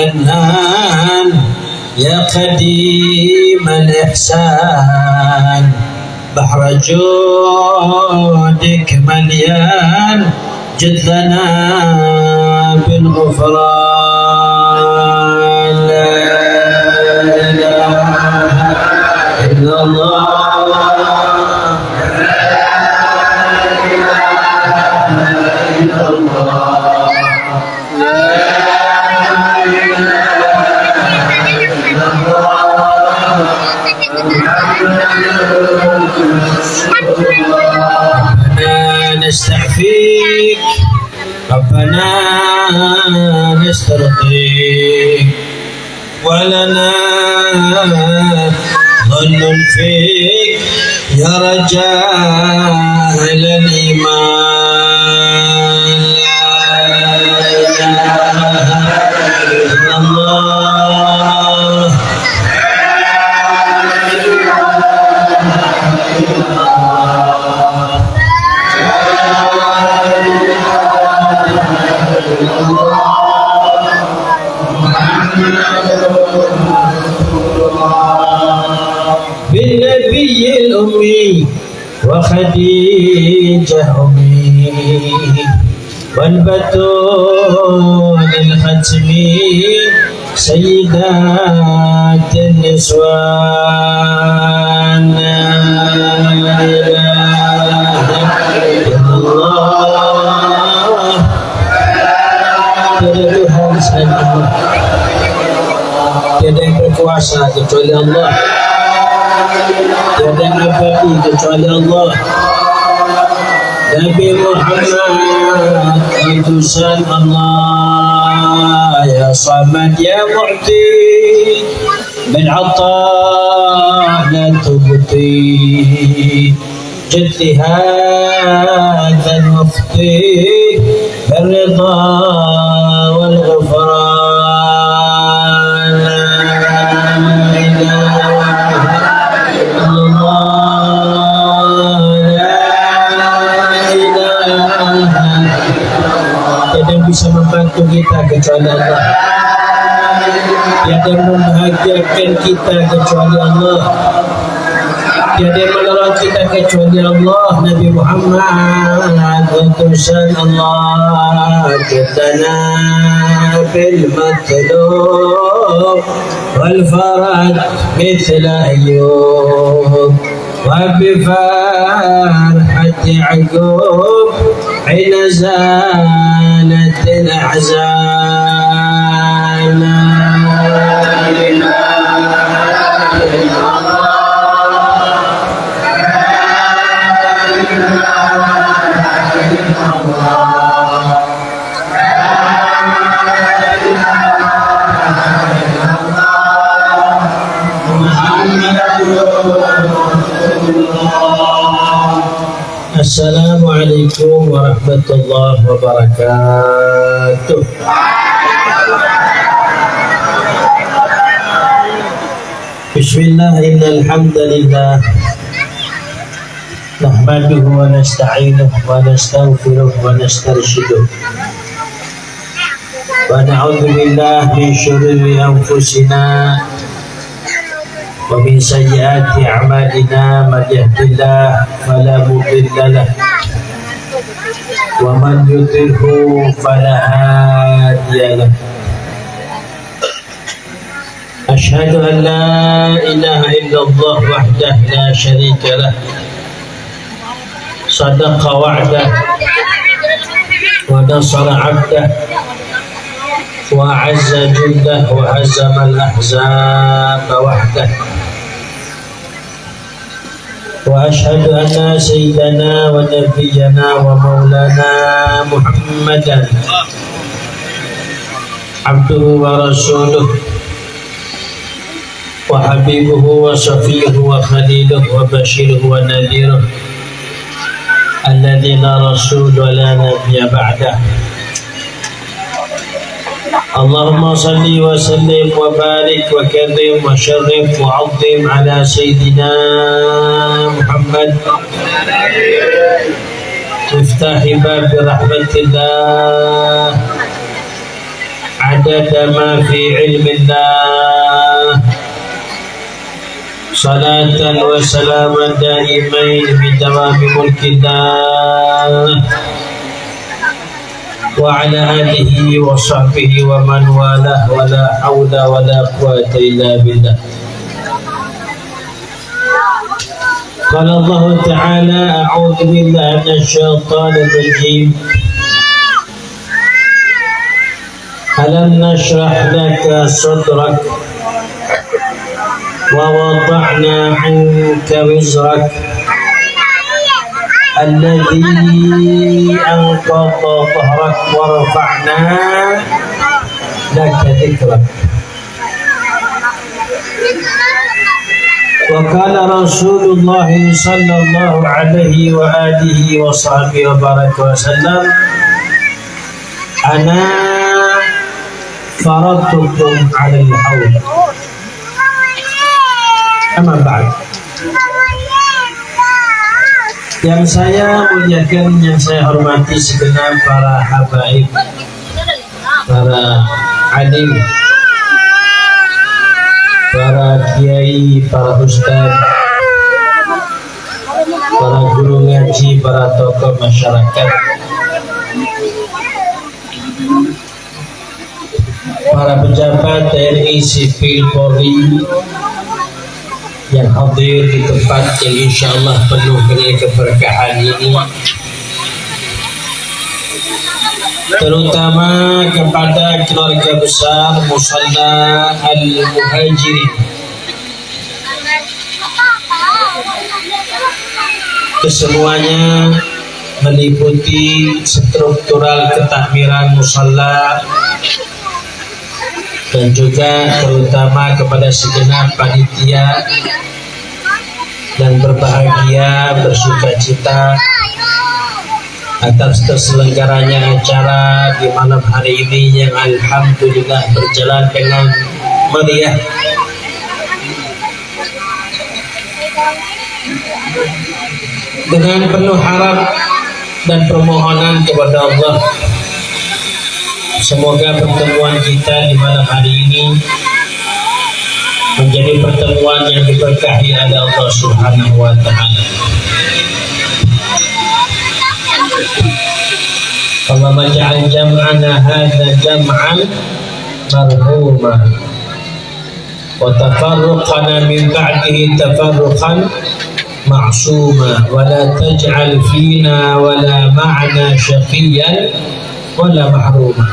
منان يا قديم الإحسان بحر جودك مليان جد لنا بالغفران لا إله إلا الله ربنا نستعفيك ربنا نسترضيك ولنا ظن فيك يا رجاء الإيمان لا إله إلا الله بالنبي الأمي وخديجة أمي والبتول الختمي سيدات النسوان لا إله إلا الله tiada yang berkuasa kecuali Allah, tiada yang abadi kecuali Allah. Nabi Muhammad utusan Allah, ya Samad ya Mu'ti min 'ata la tubti jadli hadha al-mufti بالرضا والغفران لا إله إلا الله لا إله. Tiada yang bisa membantu kita kecuali Allah, tiada yang membahagiakan kita kecuali Allah, tiada yang menolong kita kecuali Allah. Nabi Muhammad utusan Allah, jadana bil matlub wal farad mithla ayyub wa bi farhati ya'qub hina zalat al ahzan la ilaha illallah. Assalamualaikum warahmatullahi wabarakatuh. Bismillah, innal hamdalillah nahmaduhu wa nasta'inuhu wa nastaghfiruhu wa nastarshiduhu wa na'udzu billahi min shururi anfusina wa min sayyiati a'malina man yahdihillahu fala mudilla lahu wa man yudlilhu fala hadiya lahu. Asyhadu an la ilaha illallah wahdahu la syarika lahu sadaqa wa'dah wa nasara 'abdah wa 'azza jundah wa hazama al-ahzaba wahdah. Wa asyhadu anna sayyidana wa nabiyyana wa maulana Muhammadan abduhu wa rasuluh wa habibuhu wa safiyuhu wa khaliluhu wa bashiruhu wa nadhiruhu alladhi la rasul wa la nabiyya ba'dah. Allahumma salli wa sallim wa barik wa karim wa syarif wa azim ala sayyidina Muhammad miftahi bab rahmatillah عدد ما في علم الله صلاة وسلاما دائمين بدوام ملك الله وعلى آله وصحبه ومن والاه ولا حول ولا قوة إلا بالله. قال الله تعالى أعوذ بالله من الشيطان الرجيم ألم نشرح لك صدرك ووضعنا عنك وزرك الذي أنقض ظهرك ورفعنا لك ذكرك. وقال رسول الله صلى الله عليه وآله وصحبه وبارك وسلم أنا فرضتكم على الحوض. Amma ba'd. Yang saya muliakan, yang saya hormati segenap para habaib, para alim, para kiai, para ustaz, para guru ngaji, para tokoh masyarakat, para pejabat TNI, sipil, Polri yang hadir di tempat yang insyaallah penuh dengan keberkahan ini, terutama kepada keluarga besar Musalla Al-Muhajirin. Kesemuanya meliputi struktural ketakmiran musalla dan juga terutama kepada segenap panitia dan berbahagia bersukacita atas terselenggaranya acara di malam hari ini yang alhamdulillah berjalan dengan meriah. Dengan penuh harap dan permohonan kepada Allah, semoga pertemuan kita di malam hari ini menjadi pertemuan yang diberkahi oleh Allah Subhanahu wa taala. Allahumma ja'al jam'ana hadza jam'an marhuma wa tafarruqana min ba'dihi tafarruqan ma'suma wa la taj'al fina wa la ma'na syaqiyyan wa la mahruma.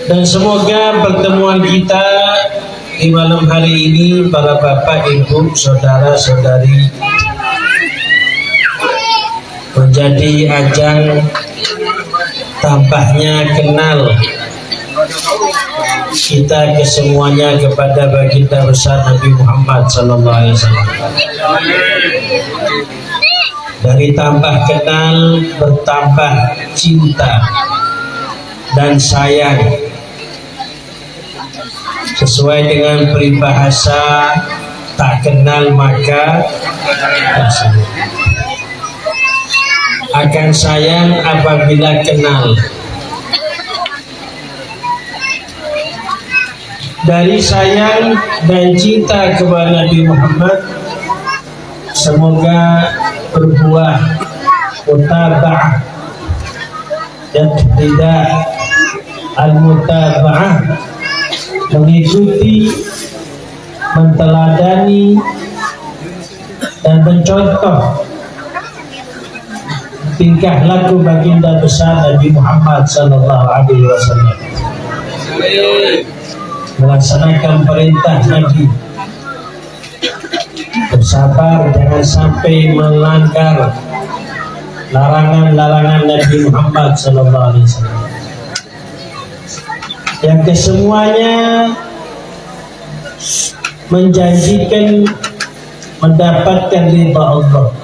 Dan semoga pertemuan kita di malam hari ini, para bapak, ibu, saudara-saudari, menjadi ajang tambahnya kenal kita kesemuanya kepada baginda besar Nabi Muhammad sallallahu alaihi wasallam. Dari tambah kenal bertambah cinta dan sayang, sesuai dengan peribahasa tak kenal maka tak sayang. Akan sayang apabila kenal. Dari sayang dan cinta kepada Nabi Muhammad, semoga berbuah mutaba'ah dan tidak al-mutaba'ah, mengikuti, menteladani dan mencontoh tingkah laku baginda besar Nabi Muhammad sallallahu alaihi wasallam, melaksanakan perintah Nabi, bersabar jangan sampai melanggar larangan-larangan Nabi Muhammad sallallahu alaihi wasallam, yang kesemuanya menjanjikan mendapatkan ridha Allah.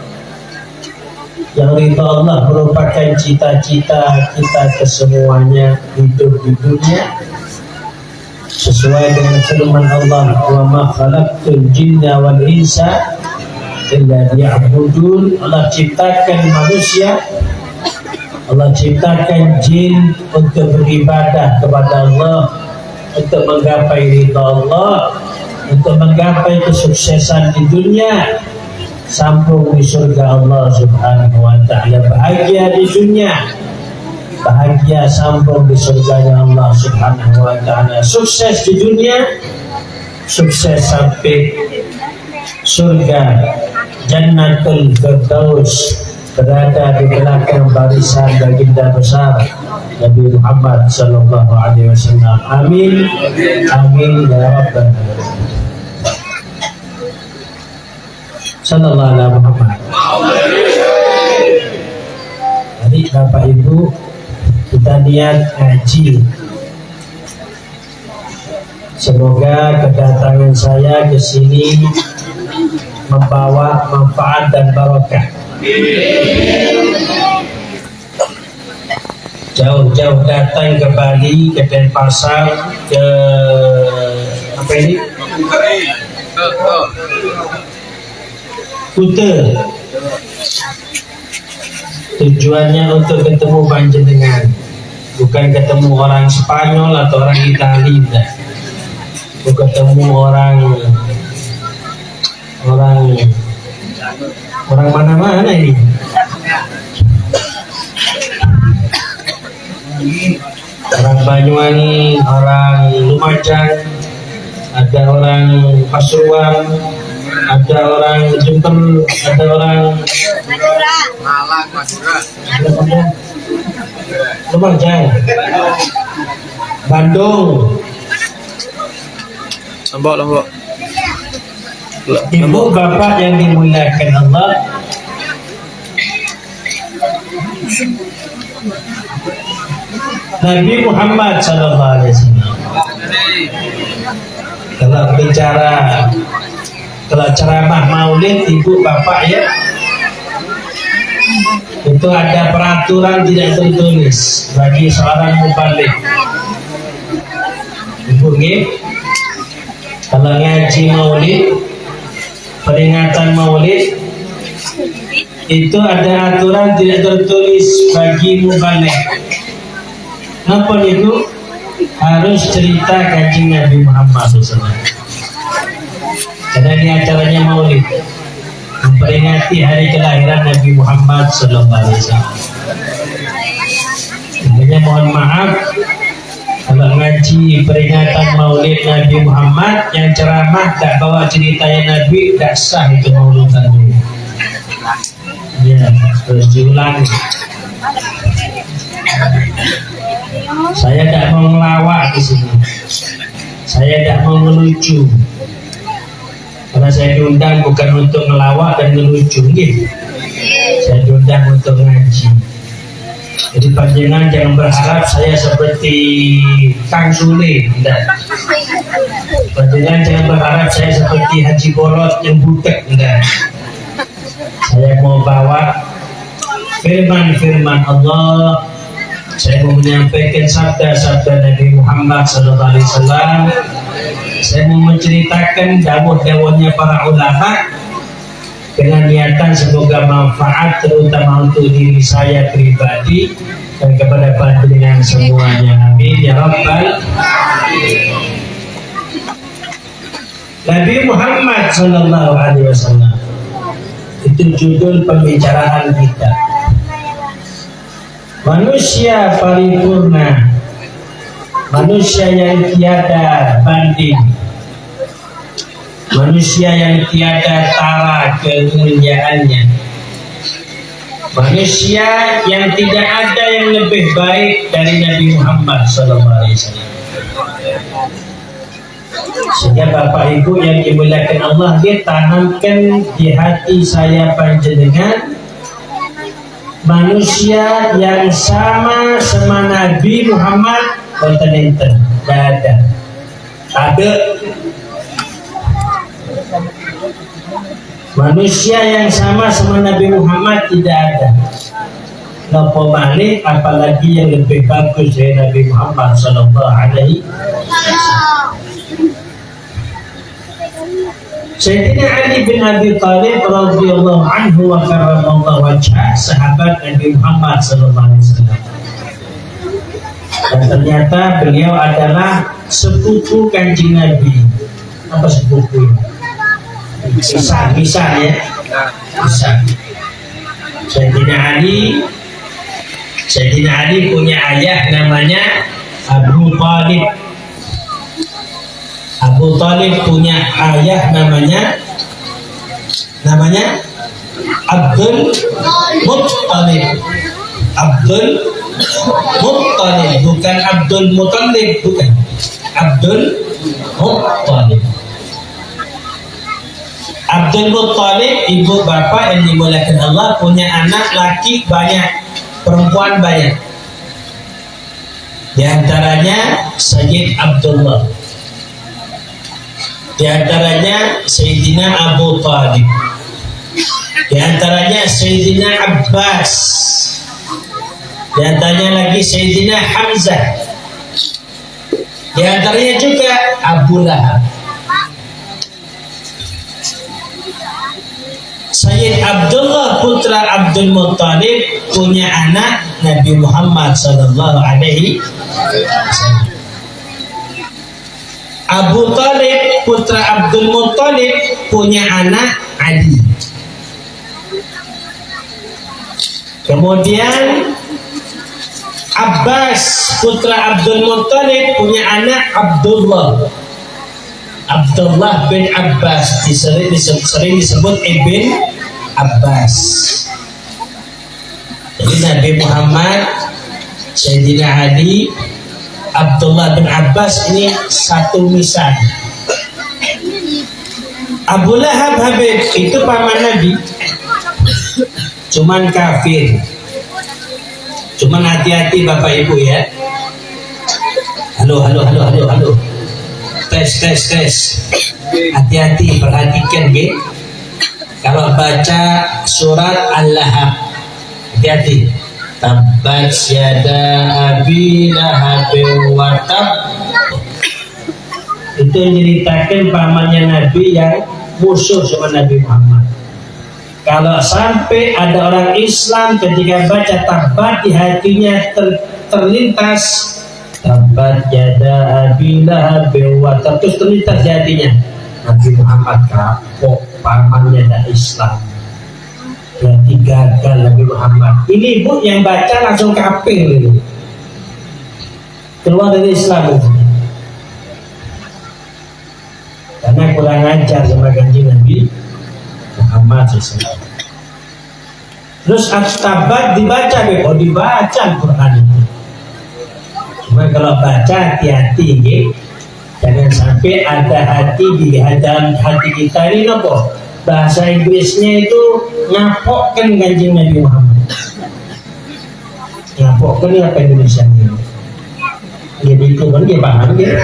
Yang ridha Allah merupakan cita-cita kita kesemuanya hidup di dunia sesuai dengan firman Allah, wa ma khalaqtul jinna wal insa illa liya'budun. Allah ciptakan manusia, Allah ciptakan jin untuk beribadah kepada Allah, untuk menggapai ridha Allah, untuk menggapai kesuksesan di dunia, sambung di surga Allah Subhanahu wa ta'ala. Bahagia di dunia, bahagia sambung di surganya Allah Subhanahu wa ta'ala. Sukses di dunia, sukses sampai surga Jannatul Firdaus, berada di belakang barisan baginda besar Nabi Muhammad sallallahu alaihi wasallam. Amin. Amin ya rabbal alamin. Sallallahu alaihi Muhammad. Jadi Bapak Ibu, kita niat ngaji. Semoga kedatangan saya ke sini membawa manfaat dan barokah. Jauh-jauh datang ke Bali, ke Denpasar, ke apa ini? Kuta. Tujuannya untuk ketemu panjenengan, bukan ketemu orang Spanyol atau orang Itali, bukan ketemu orang mana-mana ini. Orang Banyuwangi, orang Lumajang, ada orang Pasuruan, ada orang Jember, ada orang Malang, Madura, Lumajang, Bandung, Lombok. Ibu bapak yang dimuliakan Allah, Nabi Muhammad sallallahu alaihi wasallam kalau ceramah maulid ibu bapak ya, itu ada peraturan tidak tertulis bagi seorang mubalik. Ibu kalau ngaji maulid, peringatan maulid, itu ada aturan tidak tertulis bagi mubalik. Apa itu? Harus cerita Kanjeng Nabi Muhammad SAW. Karena ini acaranya maulid, memperingati hari kelahiran Nabi Muhammad SAW. Makanya mohon maaf kalau ngaji peringatan maulid Nabi Muhammad yang ceramah tak bawa ceritanya Nabi, tak sah itu maulidan. Ya, terus diulangi. Saya tidak mau melawak di sini. Saya tidak mau melucu. Karena saya diundang bukan untuk melawak dan melucu, gitu. Saya diundang untuk ngaji. Jadi panjenengan jangan berharap saya seperti Kang Sule, tidak. Panjenengan jangan berharap saya seperti Haji Bolot yang butek, tidak. Saya mau bawa firman-firman Allah. Saya mau menyampaikan sabda-sabda Nabi Muhammad SAW. Saya mau menceritakan dawuh-dawuhnya para ulama dengan niatan semoga manfaat terutama untuk diri saya pribadi dan kepada panjenengan semuanya. Amin ya rabbal alamin. Nabi Muhammad SAW itu judul pembicaraan kita. Manusia paripurna, manusia yang tiada banding, manusia yang tiada tara kemuliaannya, manusia yang tidak ada yang lebih baik dari Nabi Muhammad SAW. Sehingga Bapak Ibu yang dimuliakan Allah, dia tanamkan di hati saya panjenengan, manusia yang sama Nabi Muhammad kontinenten tidak ada. Manusia yang sama Nabi Muhammad tidak ada. Nopo malih apalagi yang lebih bagus dari Nabi Muhammad sallallahu alaihi wasallam. Sayyidina Ali bin Abi Thalib radhiyallahu anhu wa karramallahu wajhah, sahabat Nabi Muhammad sallallahu alaihi wasallam. Dan ternyata beliau adalah sepupu Kanjeng Nabi. Apa sepupu? Bisa ya. Bisa. Sayyidina Ali punya ayah namanya Abu Thalib. Abu Thalib punya ayah namanya Abdul Muttalib. Abdul Muttalib, bukan Abdul Muttalib, bukan. Abdul Muttalib. Abdul Muttalib, ibu bapak yang dimuliakan Allah, punya anak laki banyak, perempuan banyak. Di antaranya Sayyid Abdullah, di antaranya Sayyidina Abu Thalib, di antaranya Sayyidina Abbas, di antaranya lagi Sayyidina Hamzah, di antaranya juga Abu Lahab. Sayyid Abdullah putra Abdul Muttalib punya anak Nabi Muhammad sallallahu alaihi wasallam. Abu Thalib putra Abdul Muttalib punya anak Ali. Kemudian Abbas putra Abdul Muttalib punya anak Abdullah. Abdullah bin Abbas sering disebut Ibn Abbas. Jadi Nabi Muhammad, Sayyidina Ali, Abdullah bin Abbas ini satu misal. Abu Lahab Habib itu paman Nabi, cuman kafir. Cuman hati-hati Bapak Ibu ya. Halo. Tes. Hati-hati, perhatikan ya. Kalau baca surat Al-Lahab, hati-hati. Tabbat yada abi lahabin wa tab. Itu menceritakan pamannya Nabi yang musuh sama Nabi Muhammad. Kalau sampai ada orang Islam ketika baca tabbat di hatinya terlintas tabbat yada abi lahabin wa tab, terus terlintas di hatinya Nabi Muhammad kapok, pamannya ada Islam, berarti gagal Nabi Muhammad. Ini ibu yang baca langsung kafir ini, keluar dari Islam itu. Karena kurang ajar sama kanjeng Nabi Muhammad SAW. Terus at-tabat dibaca, dibaca Al-Quran itu. Cuma kalau baca hati-hati ya. Jangan sampai ada hati di dalam hati kita ini nopo. Bahasa Inggrisnya itu ngapokkan kanjeng Nabi Muhammad. Ngapokkan apa Indonesia ini? Jadi itu kan dia paham ya.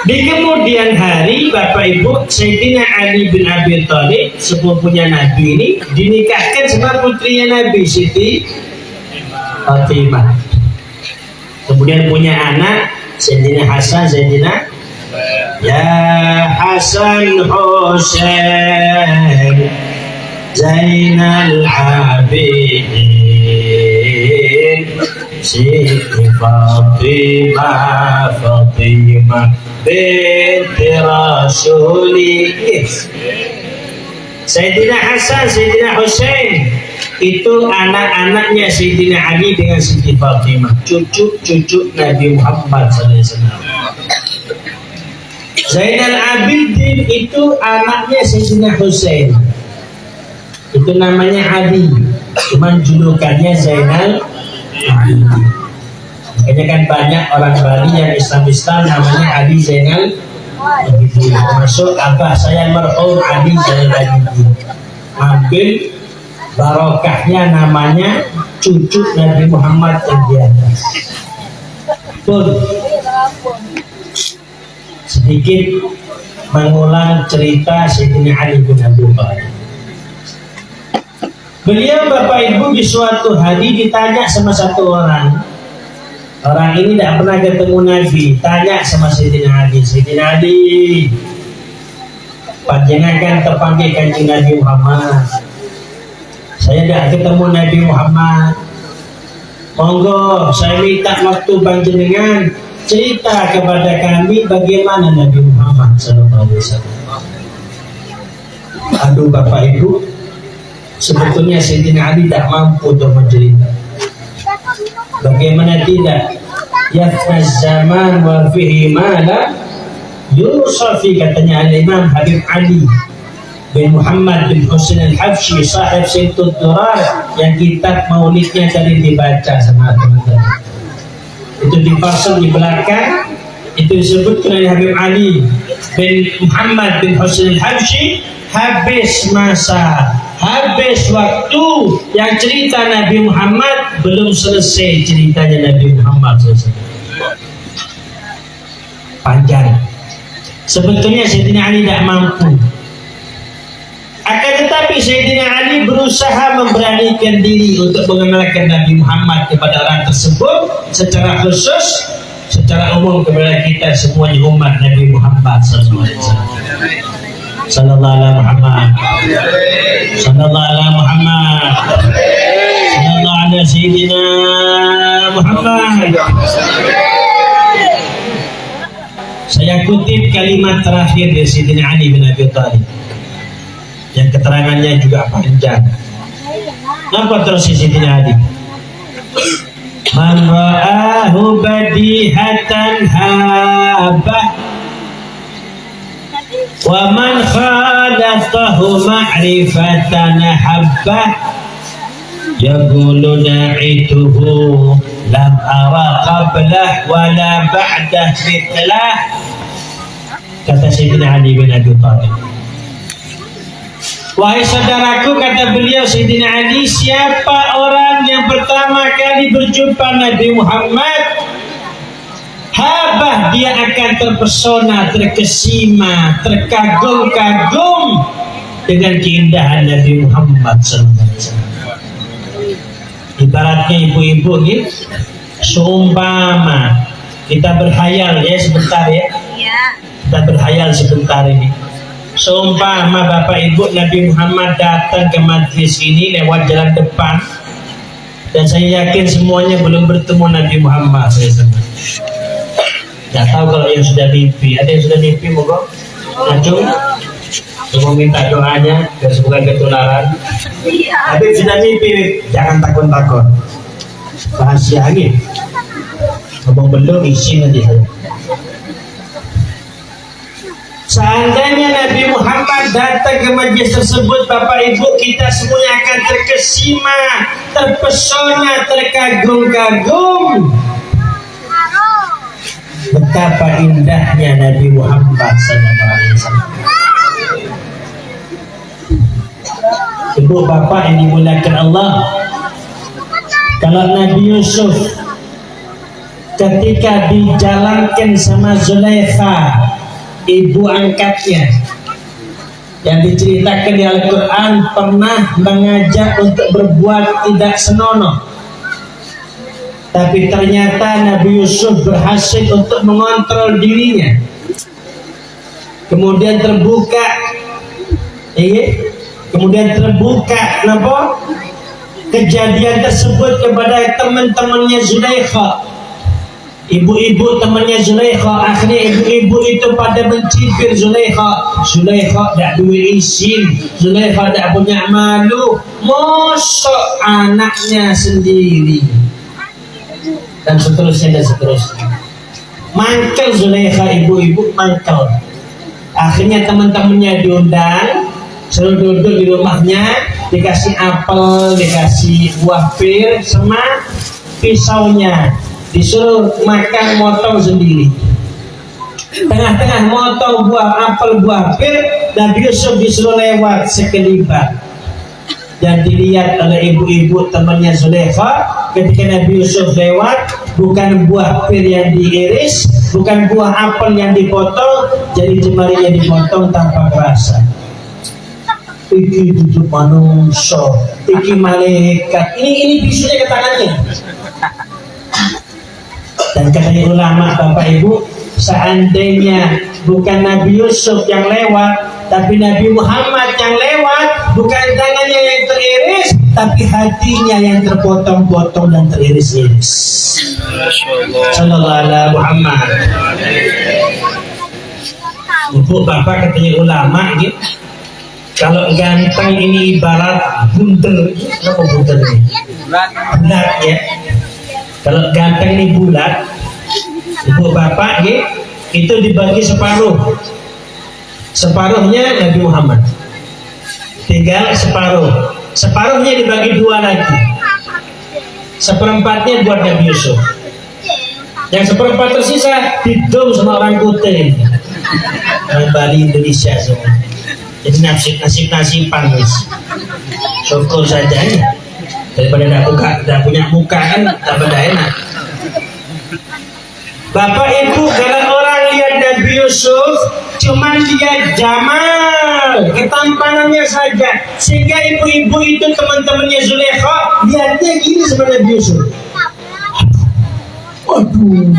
Di kemudian hari Bapak Ibu, Sayyidina Ali bin Abi Thalib sepupunya Nabi ini dinikahkan sama putrinya Nabi, Siti Fatimah. Kemudian punya anak Sayyidina Hasan, Sayyidina Ya Hasan Husain Zainal Abidin Siti Fatimah binti Rasulih. Sayyidina Hasan, Sayyidina Husain itu anak-anaknya Sayyidina Ali dengan Siti Fatimah, cucu-cucu Nabi Muhammad SAW. Zainal Abidin itu anaknya Sayyidina Husain, itu namanya Ali, cuman julukannya Zainal Abidin. Makanya kan banyak orang Bali yang Islam namanya Ali Zainal Abidin, termasuk abah saya merhum Ali Zainal Abidin. Ambil barokahnya namanya cucu Nabi Muhammad yang di atas. Pun sedikit mengulang cerita Sayyidina Ali bin Abi Thalib. Beliau Bapak Ibu di suatu hari ditanya sama satu orang, Orang ini tidak pernah ketemu Nabi. Tanya sama Sayyidina Ali, Sayyidina Ali, panjenengan terpanggil Kanjeng Nabi Muhammad. Saya tidak ketemu Nabi Muhammad. Monggo, saya minta waktu panjenengan cerita kepada kami bagaimana Nabi Muhammad SAW. Aduh Bapak Ibu, sebetulnya Sayyidina Ali tidak mampu untuk mencerita. Bagaimana tidak? Yafna zaman wa fihi ma la yusafi, katanya Al-Imam Habib Ali bin Muhammad bin Husain Al-Habsyi, sahib Sintud Durar, yang kitab maulidnya tadi dibaca sama teman-teman. Itu dipasang di belakang, itu disebutkan oleh Habib Ali bin Muhammad bin Husain Al-Habsyi, habis masa, habis waktu yang cerita Nabi Muhammad belum selesai ceritanya Nabi Muhammad selesai. Panjang. Sebetulnya Sayyidina Ali tidak mampu. Akan tetapi Sayyidina Ali berusaha memberanikan diri untuk mengenalkan Nabi Muhammad kepada orang tersebut secara khusus, secara umum kepada kita semuanya umat Nabi Muhammad SAW. Sallallahu alaihi Muhammad, sallallahu alaihi Muhammad, sallallahu alaihi Sayyidina Muhammad. Saya kutip kalimat terakhir dari Sayyidina Ali bin Abi Thalib yang keterangannya juga panjang. Nampak terus Sayyidina Ali. Man ra'ahu badihatan habah wa man khalatahu ma'rifatan habbah yaqulu na'ituhu lam ara qablah wa la ba'dah mithlah, kata Sayyidina Ali bin Abi Thalib. Wahai saudaraku, kata beliau Sayyidina Ali, siapa orang yang pertama kali berjumpa Nabi Muhammad, habah, dia akan terpesona, terkesima, terkagum-kagum dengan keindahan Nabi Muhammad SAW. Ibaratnya ibu-ibu nih, seumpama kita berhayal ya sebentar ya, kita berhayal sebentar ini. Seumpama Bapak Ibu Nabi Muhammad datang ke majlis ini lewat jalan depan, dan saya yakin semuanya belum bertemu Nabi Muhammad SAW. Tidak tahu kalau yang sudah mimpi. Ada yang sudah mimpi, moga Acung mau minta doanya biar semoga ketularan. Tapi sudah mimpi, jangan takut-takut. Rahasia ini. Ngomong belum isi nanti saya. Seandainya Nabi Muhammad datang ke majlis tersebut, Bapak Ibu, kita semuanya akan terkesima, terpesona, terkagum-kagum. Betapa indahnya Nabi Muhammad SAW. Ibu bapak yang dimuliakan Allah, kalau Nabi Yusuf ketika dijalankan sama Zulaikha, ibu angkatnya, yang diceritakan di Al-Quran, pernah mengajak untuk berbuat tidak senonoh, tapi ternyata Nabi Yusuf berhasil untuk mengontrol dirinya. Kemudian terbuka, kenapa kejadian tersebut kepada teman-temannya Zulaikha, ibu-ibu temannya Zulaikha. Akhirnya ibu-ibu itu pada mencibir Zulaikha. Zulaikha tak duit isin, Zulaikha tak punya malu, mosok anaknya sendiri, dan seterusnya dan seterusnya. Mangkel Zulaikha, ibu-ibu mangkel. Akhirnya teman-temannya diundang, suruh duduk di rumahnya, dikasih apel, dikasih buah pir sama pisaunya, disuruh makan motong sendiri. Tengah-tengah motong buah apel, buah pir, Nabi Yusuf disuruh lewat sekelibat, dan dilihat oleh ibu-ibu temannya Zulaikha. Ketika Nabi Yusuf lewat, bukan buah pir yang diiris, bukan buah apel yang dipotong, jadi jemarinya dipotong tanpa kerasa. Iki duduk manusia, iki malaikat. Ini bisunya ke tangannya. Dan kata ulama Bapak Ibu, seandainya bukan Nabi Yusuf yang lewat, tapi Nabi Muhammad yang lewat, bukan tangannya yang teriris, tapi hatinya yang terpotong-potong dan teriris-iris. Sallallahu alaihi Muhammad. Ibu bapak katanya ulama gitu. Kalau ganteng ini ibarat bundel, apa bundel ini? Bulat ya. Kalau ganteng ini bulat, ibu bapak gitu, itu dibagi separuh. Separuhnya Nabi Muhammad. Tinggal separuh. Separuhnya dibagi dua lagi. Seperempatnya buat Nabi Yusuf. Yang seperempat tersisa didom sama orang putih. Orang Bali Indonesia semua. Jadi nasib-nasiban guys. Syukur saja ya. Daripada tidak punya muka kan tambah enak. Bapak Ibu, kalau orang lihat Nabi Yusuf cuma lihat jamal, ketampanannya saja, sehingga ibu-ibu itu teman-temannya Zulaikha lihatnya gini sama Nabi Yusuf. Waduh.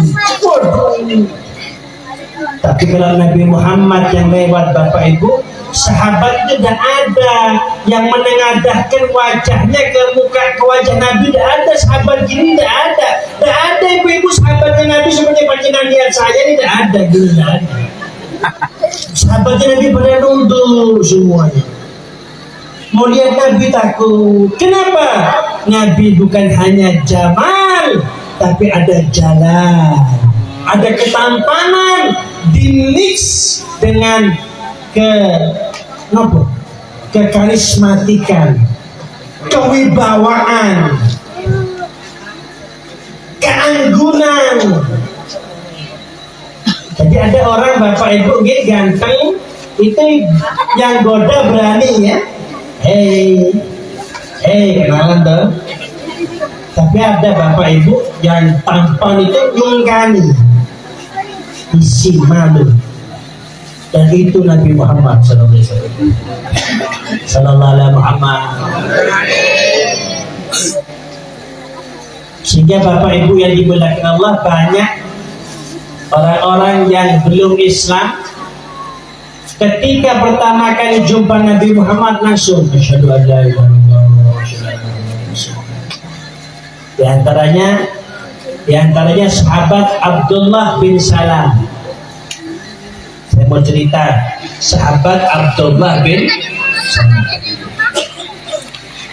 Tapi kalau Nabi Muhammad yang lewat Bapak Ibu, sahabat itu tidak ada yang menengadahkan wajahnya ke wajah Nabi, tidak ada. Sahabat gini tidak ada ibu-ibu sahabatnya Nabi seperti panjenengan lihat saya ini tidak ada, gini tidak ada. Sahabatnya Nabi pada nunduk semuanya. Mau lihat Nabi takut. Kenapa? Nabi bukan hanya jamal, tapi ada jalan, ada ketampanan, dimix dengan kekarismatikan, kewibawaan, keanggunan. Jadi ada orang Bapak Ibu ganteng itu yang goda berani ya. Hei kenalan dong. Tapi ada Bapak Ibu yang tampan itu nyungkani, isi malu. Dan itu Nabi Muhammad sallallahu alaihi Muhammad. Sehingga Bapak Ibu yang dimuliakan Allah, banyak orang-orang yang belum Islam ketika pertama kali jumpa Nabi Muhammad langsung asyhadu an la ilaha illallah. Di antaranya sahabat Abdullah bin Salam. Saya mau cerita sahabat Abdullah bin Salam.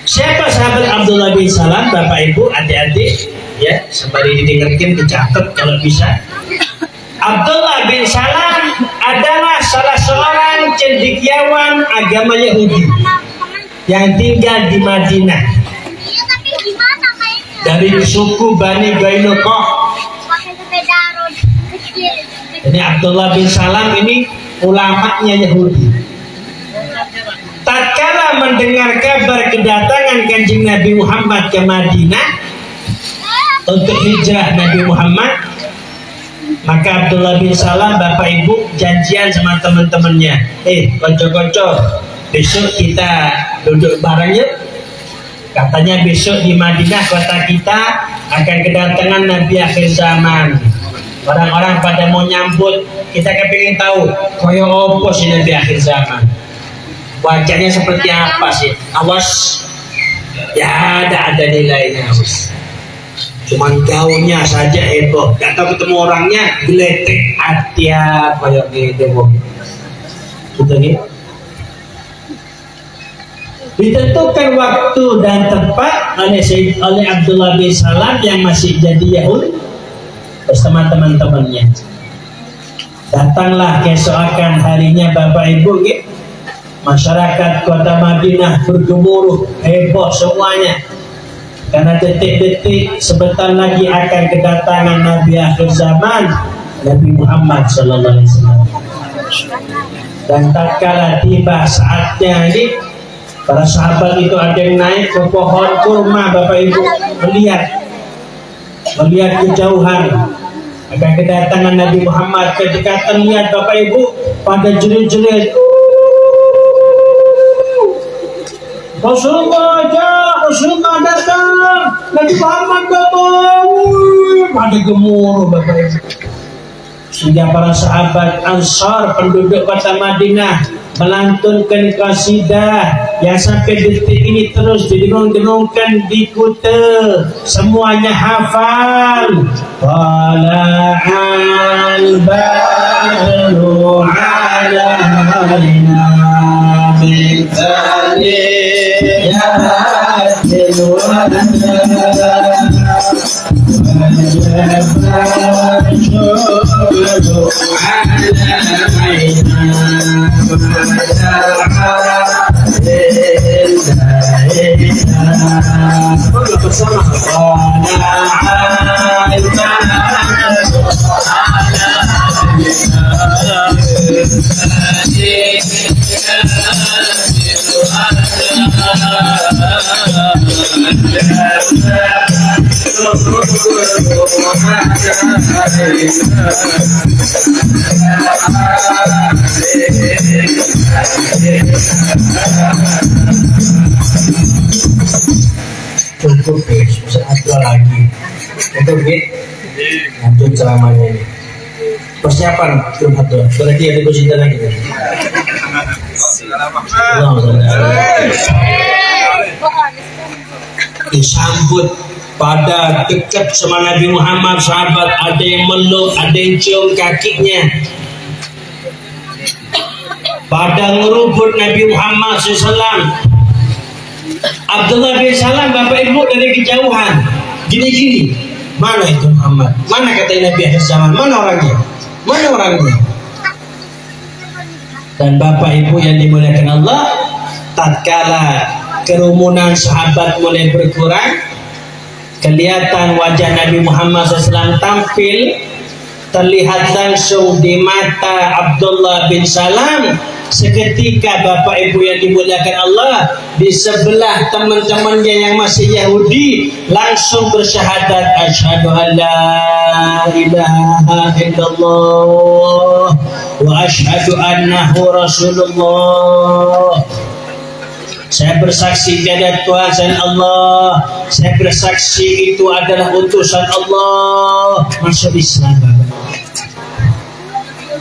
Siapa sahabat Abdullah bin Salam? Bapak Ibu, adik-adik ya, sembari didengarkan, dicatat kalau bisa. Abdullah bin Salam adalah salah seorang cendekiawan agama Yahudi yang tinggal di Madinah. Dari suku Bani Gainuqah. Ini Abdullah bin Salam ini ulamanya Yahudi. Tatkala mendengar kabar kedatangan Kanjeng Nabi Muhammad ke Madinah untuk hijrah Nabi Muhammad, maka Abdullah bin Salam Bapak Ibu janjian sama teman-temannya, konco-konco, besok kita duduk bareng yuk. Katanya besok di Madinah kota kita akan kedatangan Nabi akhir zaman. Orang-orang pada mau nyambut, kita kepingin tahu koyo opo sih Nabi akhir zaman. Wajahnya seperti apa sih? Awas, ya ada nilainya awas. Cuman gaunnya saja heboh, gak tahu ketemu orangnya geletek atia koyo gitu. Gitu gitu. Ditentukan waktu dan tempat oleh Abdullah bin Salam yang masih jadi Yahudi bersama teman-temannya. Datanglah keesokan harinya Bapak Ibu, masyarakat kota Madinah bergemuruh, heboh semuanya, karena detik-detik sebentar lagi akan kedatangan Nabi akhir zaman, Nabi Muhammad sallallahu alaihi wasallam. Dan tatkala tiba saatnya ini, para sahabat itu ada yang naik ke pohon kurma Bapak Ibu, melihat kejauhan akan kedatangan Nabi Muhammad. Kedekatan lihat Bapak Ibu pada jerit-jerit, Rasulullah datang, Nabi Muhammad datang, pada gemuruh Bapak Ibu. Sehingga para sahabat Ansar penduduk kota Madinah melantunkan qasidah yang sampai detik ini terus didengung-dengungkan di Kuta, semuanya hafal. Tala'al badru alaina min thaniyatil cukup guys, bisa ada lagi untuk lanjut ceramahnya ini. Persiapan belum ada, berarti ada kosida lagi kan? Disambut pada dekat sama Nabi Muhammad, sahabat ada yang meluk, ada yang cium kakinya. Pada ngerubut Nabi Muhammad SAW. Abdullah bin Salam Bapak Ibu dari kejauhan gini-gini, mana itu Muhammad, mana kata Nabi akhir zaman, mana orangnya, mana orangnya. Dan Bapak Ibu yang dimuliakan Allah, tatkala kerumunan sahabat mulai berkurang, kelihatan wajah Nabi Muhammad SAW tampil, terlihat langsung di mata Abdullah bin Salam. Seketika Bapak Ibu yang dimuliakan Allah, di sebelah teman-temannya yang masih Yahudi langsung bersyahadat, asyhadu an la ilaha illallah wa asyhadu annahu rasulullah. Saya bersaksi tiada Tuhan selain Allah, saya bersaksi itu adalah utusan Allah. Masuk Islam Bapak.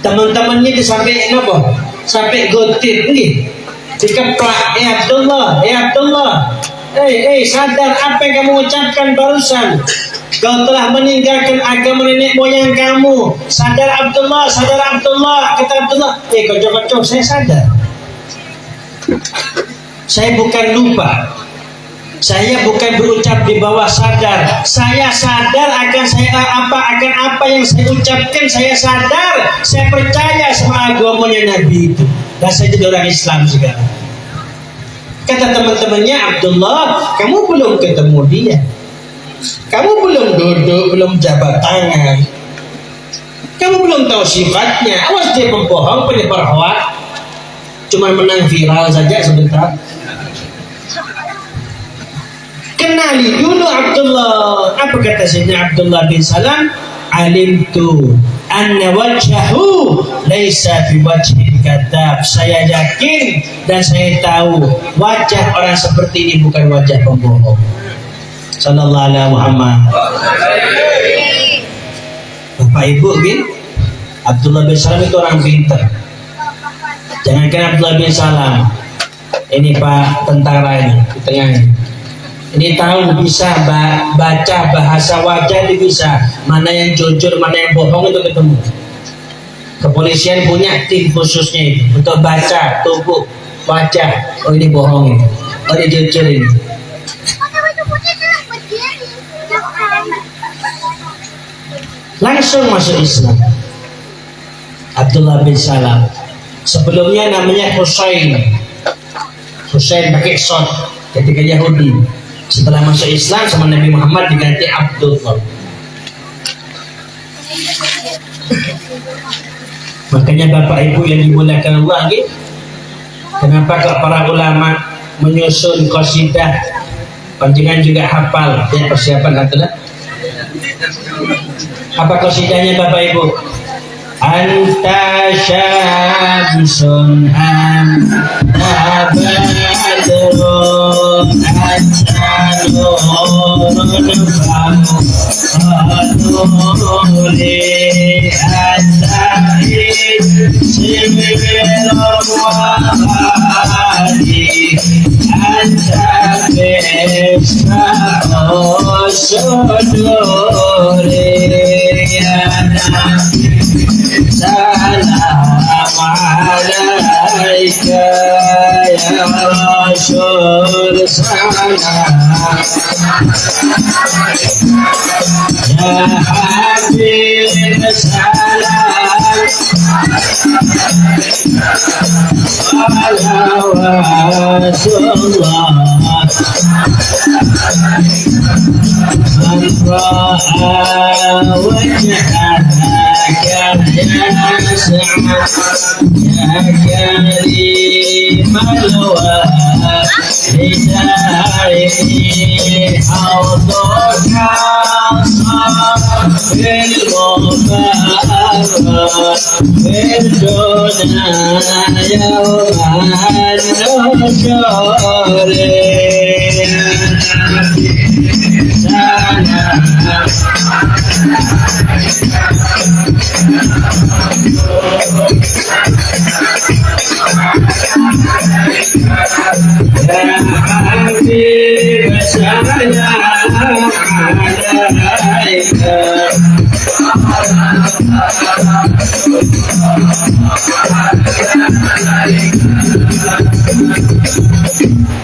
Teman-temannya disampai apa? Sampai gotir nih, dikeplak, Abdullah, sadar apa yang kamu ucapkan barusan. Kau telah meninggalkan agama nenek moyang kamu. Sadar Abdullah, kata Abdullah. Kocok-kocok, saya sadar. Saya bukan lupa. Saya bukan berucap di bawah sadar. Saya sadar akan apa yang saya ucapkan. Saya sadar, saya percaya sama agamanya Nabi itu. Dan saya jadi orang Islam sekarang. Kata teman-temannya, Abdullah, kamu belum ketemu dia. Kamu belum duduk, belum jabat tangan. Kamu belum tahu sifatnya. Awas dia pembohong, penyebar hoak. Cuma menang viral saja sebentar. Kenali dulu Abdullah. Apa kata Sayyidina Abdullah bin Salam? Alimtu anna wajhahu laisa biwajhil kadzab. Saya yakin dan saya tahu wajah orang seperti ini bukan wajah pembohong. Sallallahu alaihi Muhammad. Bapak Ibu, Abdullah bin Salam itu orang pintar. Jangankan Abdullah bin Salam, ini Pak tentara ini di tengahnya. Ini tahu bisa baca bahasa wajah, dia bisa mana yang jujur, mana yang bohong itu ketemu. Kepolisian punya tim khususnya itu untuk baca tubuh wajah. Oh ini bohong ini, oh ini jujur ini. Langsung masuk Islam. Abdullah bin Salam. Sebelumnya namanya Husain. Husain pakai shot ketika Yahudi. Setelah masuk Islam sama Nabi Muhammad diganti Abdullah. Makanya Bapak Ibu yang dimuliakan Allah, kenapa kalau para ulama menyusun qasidah panjenengan juga hafal? Ya, persiapan adalah apa qasidahnya Bapak Ibu? Anta syamsun anta badrun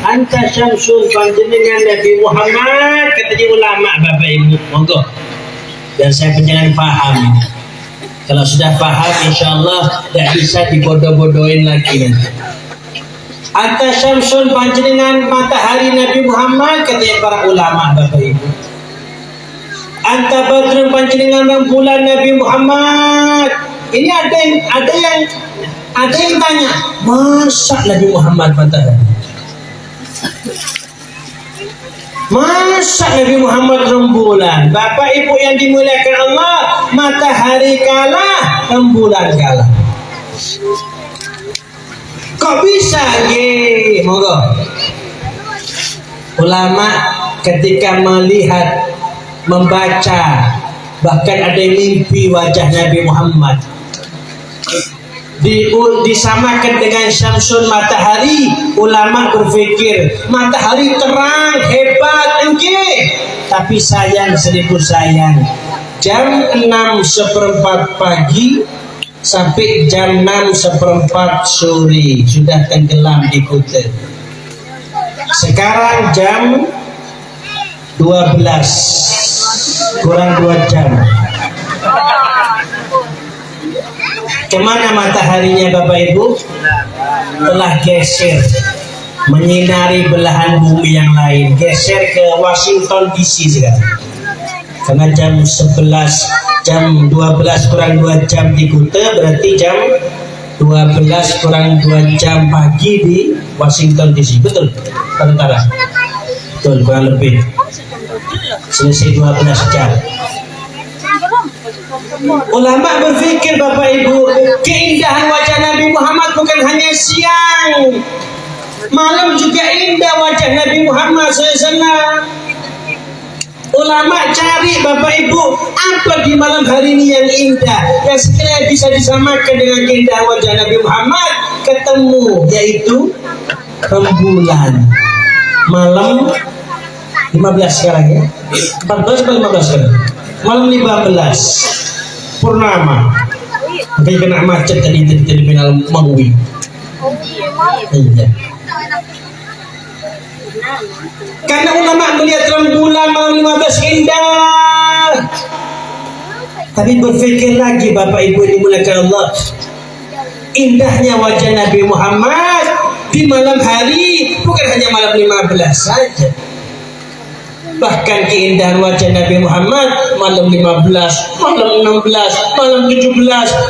Anta syamsun panjenengan Nabi Muhammad, katanya ulama Bapak Ibu, monggo. Dan saya pengen paham. Kalau sudah paham, insya Allah tidak bisa dibodoh-bodohin lagi nanti. Anta syamsun panjenengan matahari Nabi Muhammad, katanya para ulama Bapak Ibu. Anta badrun panjenengan rembulan Nabi Muhammad. Ini ada yang tanya, masa Nabi Muhammad matahari? Masa Nabi Muhammad rembulan? Bapak Ibu yang dimuliakan Allah, matahari kalah, rembulan kalah. Kok bisa? Monggo. Ulama ketika melihat, membaca, bahkan ada yang mimpi wajah Nabi Muhammad disamakan dengan syamsun matahari. Ulama berpikir matahari terang hebat tapi sayang, seribu sayang, jam 6:15 pagi sampai jam 6:15 sore sudah tenggelam di Kuta. Sekarang jam 12 kurang 2 jam. Kemana mataharinya Bapak Ibu? Telah geser menyinari belahan bumi yang lain, geser ke Washington DC sekarang. Karena jam 12 kurang 2 jam di Kuta, berarti jam 12 kurang 2 jam pagi di Washington DC. Betul? Tentara. Betul, kurang lebih. Selesai 12 jam. Ulama berpikir Bapak Ibu, keindahan wajah Nabi Muhammad bukan hanya siang, malam juga indah wajah Nabi Muhammad SAW. Ulama cari Bapak Ibu, apa di malam hari ini yang indah, yang sekiranya bisa disamakan dengan keindahan wajah Nabi Muhammad? Ketemu, yaitu rembulan. Malam 15 sekarang ya, 14 atau 15 sekarang? Malam 15 purnama. Makanya kena macet tadi di terminal Mangwi. Iya. Karena ulama melihat rembulan malam 15 indah. Tapi berpikir lagi Bapak Ibu dimuliakan Allah, indahnya wajah Nabi Muhammad di malam hari bukan hanya malam 15 saja. Bahkan keindahan wajah Nabi Muhammad malam 15, malam 16, malam 17,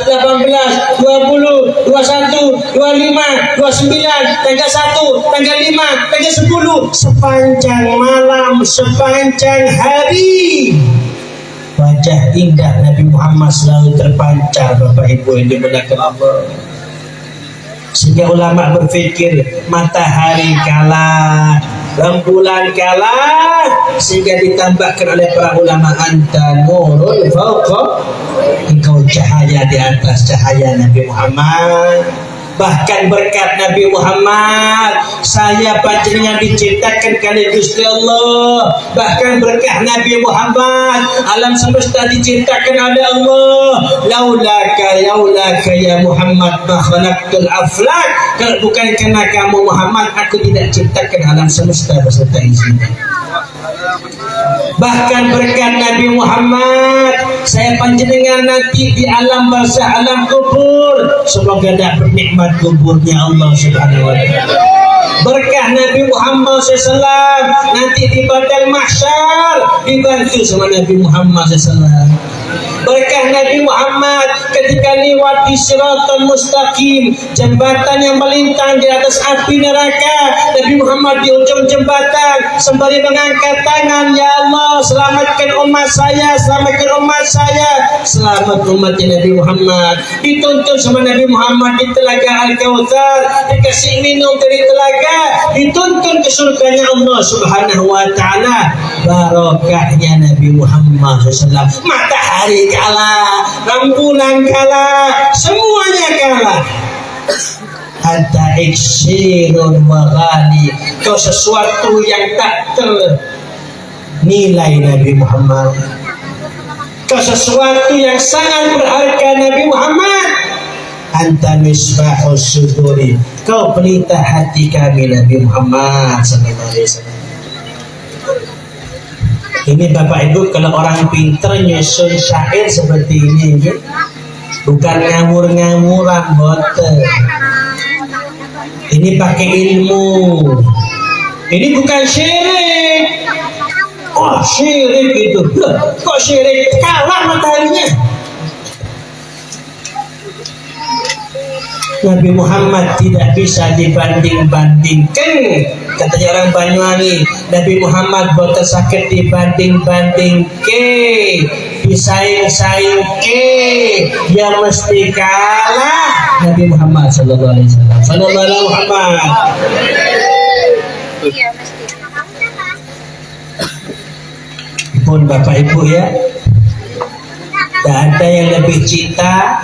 18, 20, 21, 25, 29, tanggal 1, tanggal 5, tanggal 10, sepanjang malam, sepanjang hari. Wajah indah Nabi Muhammad selalu terpancar Bapak Ibu yang dimuliakan Allah. Sehingga ulama berpikir matahari kalah, rembulan kalah, sehingga ditambahkan oleh para ulama anta nurun fauqa, engkau cahaya di atas cahaya Nabi Muhammad. Bahkan berkat Nabi Muhammad saya panjenengan diciptakan kali Gusti Allah. Bahkan berkat Nabi Muhammad alam semesta diciptakan oleh Allah. Laulaka ya Muhammad ma khalaqtul aflak. Kalau bukan karena kamu Muhammad, aku tidak ciptakan alam semesta beserta isinya. Bahkan berkat Nabi Muhammad saya panjenengan nanti di alam barzah, alam kubur, semoga dapat nikmat kuburnya Allah Subhanahu wa taala. Berkah Nabi Muhammad SAW nanti di padang mahsyar dibantu sama Nabi Muhammad SAW. Berkah Nabi Muhammad ketika lewat di Siratal Mustaqim, jembatan yang melintang di atas api neraka, Nabi Muhammad di ujung jembatan sembari mengangkat tangan, ya Allah selamatkan umat saya, selamatkan umat saya, selamat umatnya Nabi Muhammad. Dituntun sama Nabi Muhammad di telaga Al-Kautsar, dikasih minum dari telaga, dituntun ke surganya Allah Subhanahu wa taala. Barokahnya Nabi Muhammad SAW. Matahari kalah, rembulan kalah, semuanya kalah. Anta iksirun maghani, kau sesuatu yang tak ternilai Nabi Muhammad. Kau sesuatu yang sangat berharga Nabi Muhammad. Anta misbahus suduri, kau pelita hati kami Nabi Muhammad sallallahu alaihi wasallam. Ini Bapak Ibu, kalau orang pinter nyusun syair seperti ini, bukan ngamur-ngamuran boten. Ini pakai ilmu. Ini bukan syirik. Oh syirik itu, kok syirik, kalah mataharinya. Nabi Muhammad tidak bisa dibanding-bandingkan. Katanya orang Banyuwangi, Nabi Muhammad boten sakit dibanding-banding ke, disaing-saing ke, dia mesti kalah Nabi Muhammad sallallahu alaihi wasallam. Sallallahu alaihi Muhammad. Pun Bapak Ibu ya, tidak ada yang lebih cinta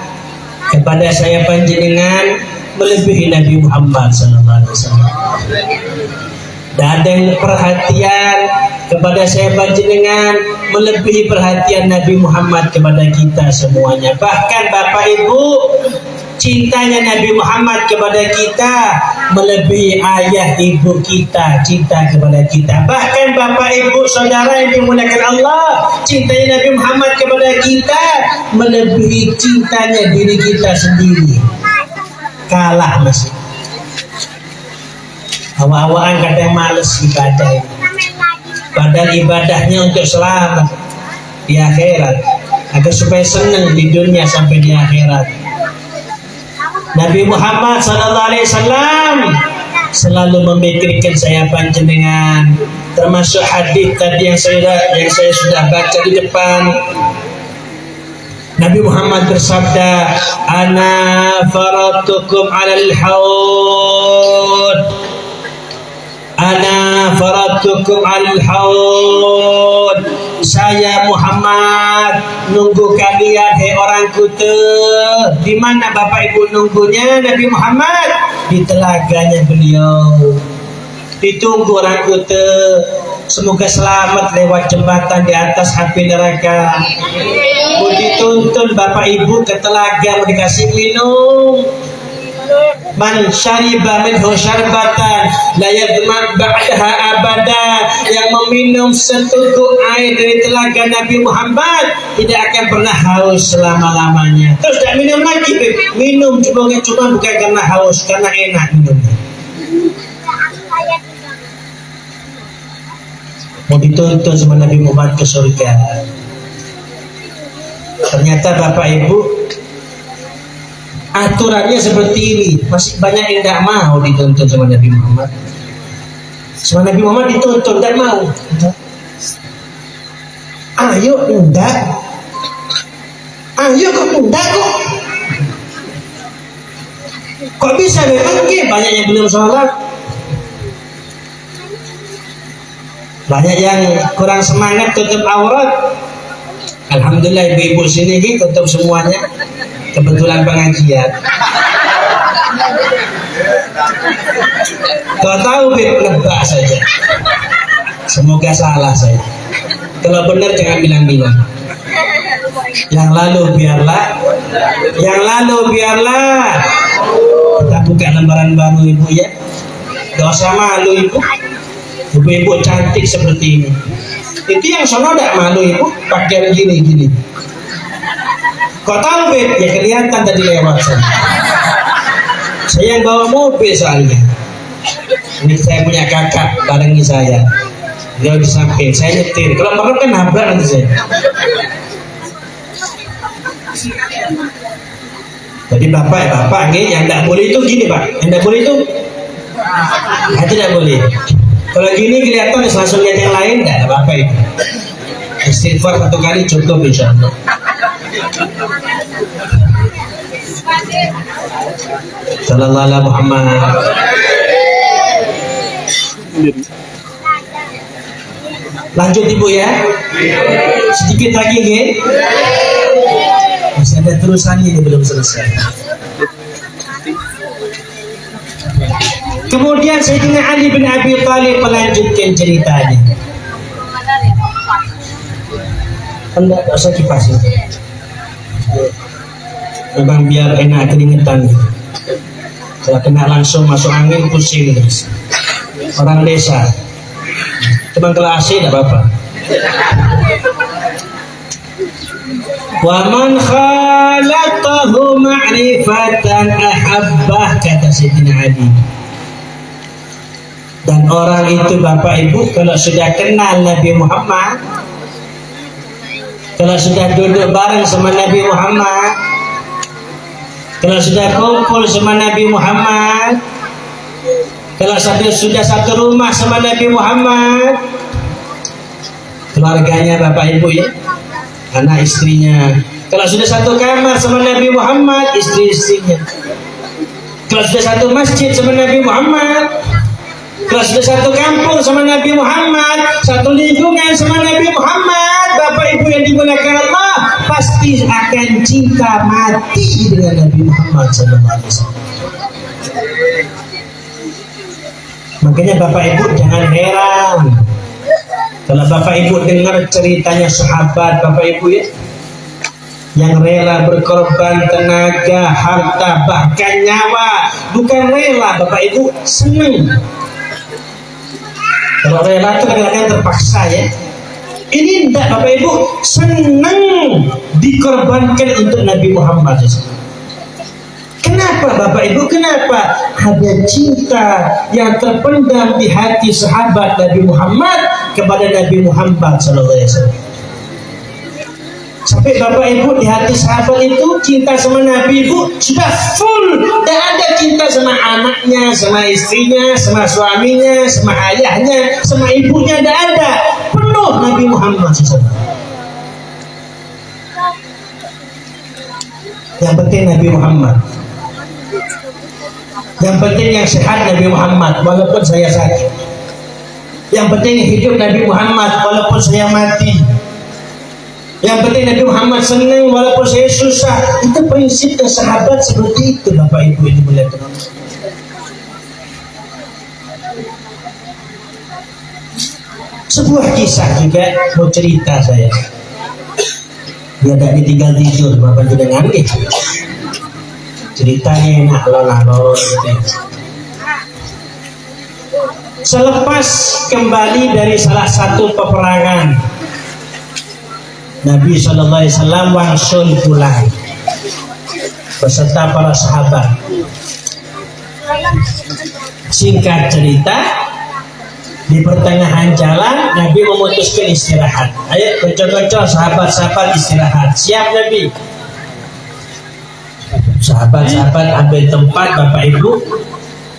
kepada saya panjenengan melebihi Nabi Muhammad sallallahu alaihi wasallam. Dan ada yang perhatian kepada saya panjenengan melebihi perhatian Nabi Muhammad kepada kita semuanya. Bahkan Bapak Ibu, cintanya Nabi Muhammad kepada kita melebihi ayah ibu kita cinta kepada kita. Bahkan Bapak Ibu saudara yang dimuliakan Allah, cintanya Nabi Muhammad kepada kita melebihi cintanya diri kita sendiri. Kalah masih. Awak-awakan kadang males ibadah. Padahal ibadahnya untuk selamat di akhirat, agar supaya senang di dunia sampai di akhirat. Nabi Muhammad SAW selalu memikirkan saya panjenengan. Termasuk hadis tadi yang saya sudah baca di depan. Nabi Muhammad bersabda, "Ana faratukum 'alal haud." Ana faratukum 'alal haud. Saya Muhammad nunggu kalian, hei orang Kuta. Di mana Bapak Ibu nunggunya Nabi Muhammad? Di telaganya beliau. Ditunggu orang Kuta. Semoga selamat lewat jembatan di atas api neraka. Mau dituntun Bapak Ibu ke telaga, mau dikasih minum. Man syariba minhu syarbatan la yadman ba'daha abada. Yang meminum seteguk air dari telaga Nabi Muhammad tidak akan pernah haus selama-lamanya. Terus tak minum lagi, minum cuma bukan karena haus, karena enak minumnya. Mau dituntun sama Nabi Muhammad ke surga. Ternyata Bapak Ibu, aturannya seperti ini. Masih banyak yang tidak mau dituntun sama Nabi Muhammad. Sama Nabi Muhammad dituntun, tidak mau. Ayo enggak. Ayo kok enggak kok. Kok bisa memang banyak yang belum sholat. Banyak yang kurang semangat tutup aurat. Alhamdulillah ibu-ibu sini tutup semuanya. Kebetulan pengajian. Kau tahu nebak saja. Semoga salah saya. Kalau benar jangan bilang-bilang. Yang lalu biarlah. Yang lalu biarlah. Kita buka lembaran baru ibu ya. Gak usah malu ibu. Ibu-ibu cantik seperti ini. Itu yang sono tidak malu ibu. Pakaian gini-gini. Kau tahu Beb? Ya kelihatan tadi lewat sana. Saya yang bawa mobil soalnya. Ini saya punya kakak barengi saya. Dia di samping, saya nyetir. Kalau perlu kan nabrak nanti saya. Jadi bapak nih yang tidak boleh itu gini pak. Yang tidak boleh itu tidak boleh. Kalau gini kelihatan langsung lihat yang lain tidak apa-apa itu. Istighfar 1 kali cukup insyaallah. Sallallahu alaihi Muhammad. Lanjut ibu ya. Sedikit lagi nih. Masih ada terusannya ini belum selesai. Kemudian Sayyidina Ali bin Abi Thalib melanjutkan ceritanya. Enggak usah kipas ya. Memang biar enak keringetan. Kalau kena langsung masuk angin pusing guys. Orang desa. Cuma kalau AC tidak apa-apa. Wa man khalaqahu ma'rifatan ahabbah, kata Sayyidina Ali. Dan orang itu bapak ibu kalau sudah kenal Nabi Muhammad, kalau sudah duduk bareng sama Nabi Muhammad, kalau sudah kumpul sama Nabi Muhammad, kalau sudah satu rumah sama Nabi Muhammad, keluarganya bapak ibu ya, anak istrinya, kalau sudah satu kamar sama Nabi Muhammad, istri-istrinya, kalau sudah satu masjid sama Nabi Muhammad, kalau sudah satu kampung sama Nabi Muhammad, satu lingkungan sama Nabi Muhammad, bapak ibu yang dimuliakan Allah, pasti akan cinta mati dengan Nabi Muhammad SAW. Makanya bapak ibu jangan heran kalau bapak ibu dengar ceritanya sahabat bapak ibu ya, yang rela berkorban tenaga, harta, bahkan nyawa. Bukan rela bapak ibu, senang. Kalau rela itu kadang-kadang terpaksa ya. Ini tidak bapak ibu, senang dikorbankan untuk Nabi Muhammad. Kenapa bapak ibu? Kenapa? Ada cinta yang terpendam di hati sahabat Nabi Muhammad kepada Nabi Muhammad SAW. Sampai bapak ibu di hati sahabat itu cinta sama Nabi ibu sudah full. Dan ada cinta sama anaknya, sama istrinya, sama suaminya, sama ayahnya, sama ibunya. Tidak ada. Penuh Nabi Muhammad SAW. Yang penting Nabi Muhammad. Yang penting yang sehat Nabi Muhammad walaupun saya sakit. Yang penting hidup Nabi Muhammad walaupun saya mati. Yang penting Nabi Muhammad senang walaupun saya susah. Itu prinsip sahabat seperti itu bapak ibu ini boleh tahu. Sebuah kisah juga mau cerita saya. Dia tidak ditinggal tidur bapak jenengan gitu. Ceritanya enak alon-alon gitu. Selepas kembali dari salah satu peperangan, Nabi SAW wangsul pulang beserta para sahabat. Singkat cerita, di pertengahan jalan Nabi memutuskan istirahat. Ayo kocok-kocok sahabat-sahabat istirahat. Siap Nabi. Sahabat-sahabat ambil tempat bapak ibu,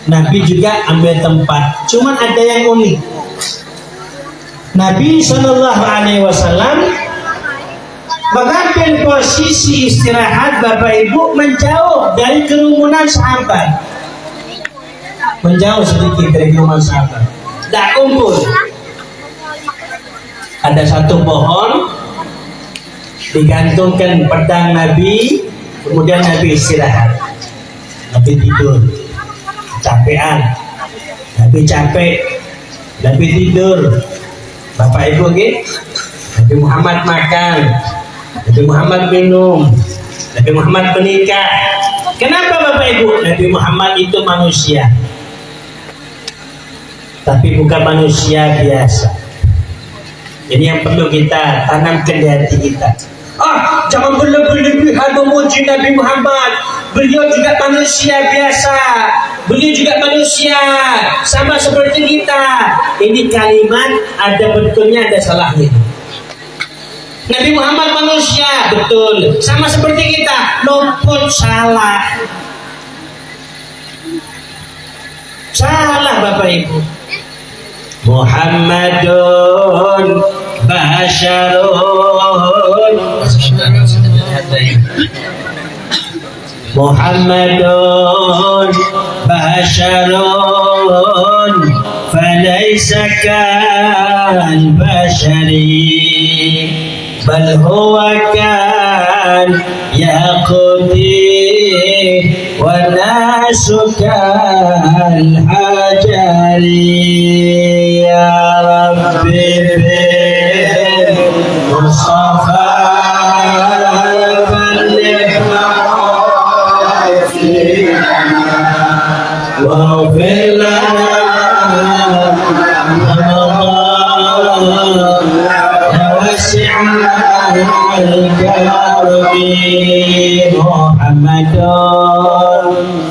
Nabi juga ambil tempat. Cuman ada yang unik. Nabi SAW mengambil posisi istirahat bapak ibu menjauh dari kerumunan sahabat, menjauh sedikit dari kerumunan sahabat. tidak kumpul. Ada satu pohon, digantungkan pedang Nabi, kemudian Nabi istirahat, Nabi tidur, capean, Nabi capek, Nabi tidur. Bapak Ibu gitu, Nabi Muhammad makan, Nabi Muhammad minum, Nabi Muhammad menikah. Kenapa Bapak Ibu? Nabi Muhammad itu manusia, tapi bukan manusia biasa. Ini yang perlu kita tanamkan di hati kita. Jangan berlebihan memuji Nabi Muhammad. Beliau juga manusia biasa. Beliau juga manusia, sama seperti kita. Ini kalimat ada betulnya, ada salahnya. Nabi Muhammad manusia, betul. Sama seperti kita, luput, salah. Salah Bapak Ibu. Muhammadun Basharun Muhammadun Basharun Falaysa kal bashari Bal huwa kal yaqudi Wa nasu kal hajari Ya Rabbi Mustafa واغفر لنا رمضان وسع الكرم محمد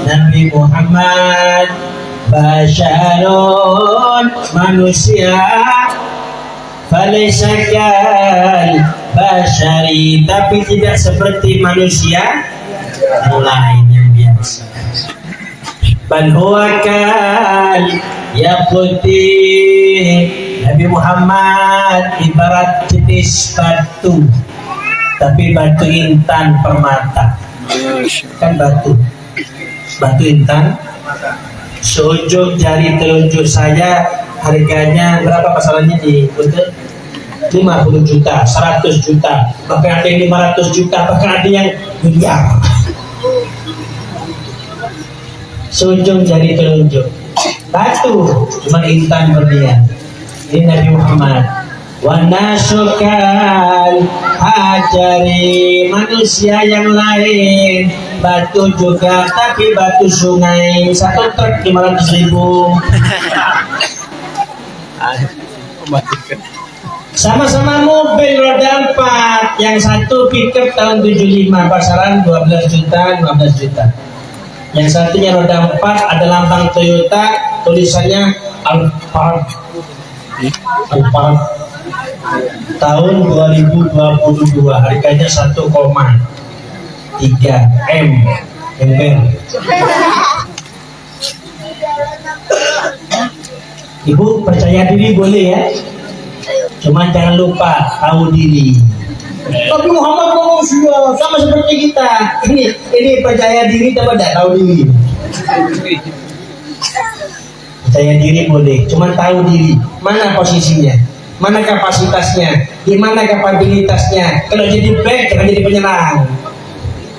Nabi Muhammad Basharun manusia Falaisakal Bashari tapi tidak seperti manusia yang lain yang biasa. Bal huwa kal yaqti Nabi Muhammad ibarat jenis batu, tapi batu intan permata. Kan batu intan seujung jari telunjuk saya harganya berapa pasarannya di Google? 50 juta, 100 juta, bahkan ada yang 500 juta, bahkan ada yang miliar. Seujung jari telunjuk batu, cuma intan berlian. Ini Nabi Muhammad. Wa nasukal hajari manusia yang lain batu juga, tapi batu sungai satu truk 500.000. Sama-sama mobil roda 4, yang satu pickup tahun 75 pasaran 12 juta 15 juta. Yang satunya roda 4 ada lambang Toyota, tulisannya Alphard tahun 2022, harganya 1,3 M. Ibu percaya diri boleh ya, cuma jangan lupa tahu diri. Tapi Muhammad ngomong sudah sama seperti kita. Ini percaya diri tapi tidak tahu diri. Percaya diri boleh, cuma tahu diri. Mana posisinya, mana kapasitasnya, di mana kapabilitasnya. Kalau jadi back jangan jadi penyerang.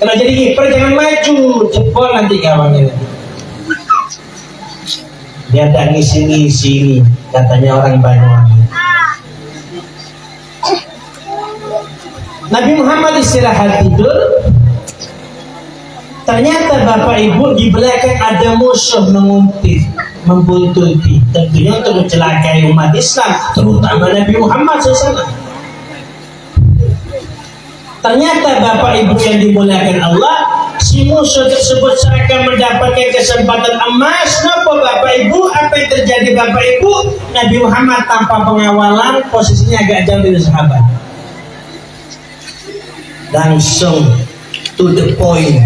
Kalau jadi kiper jangan maju, jebol nanti kawannya. Dia tak ngisi-ngisi, katanya orang Banyuwangi. Nabi Muhammad istirahat tidur. Ternyata Bapak Ibu di belakang ada musuh menguntit, membuntuti. Tentunya untuk mencelakai umat Islam, terutama Nabi Muhammad SAW. Ternyata Bapak Ibu yang dimuliakan Allah, si musuh tersebut seakan mendapatkan kesempatan emas. Kenapa Bapak Ibu? Apa yang terjadi Bapak Ibu? Nabi Muhammad tanpa pengawalan, posisinya agak jauh dari sahabat. Langsung to the point,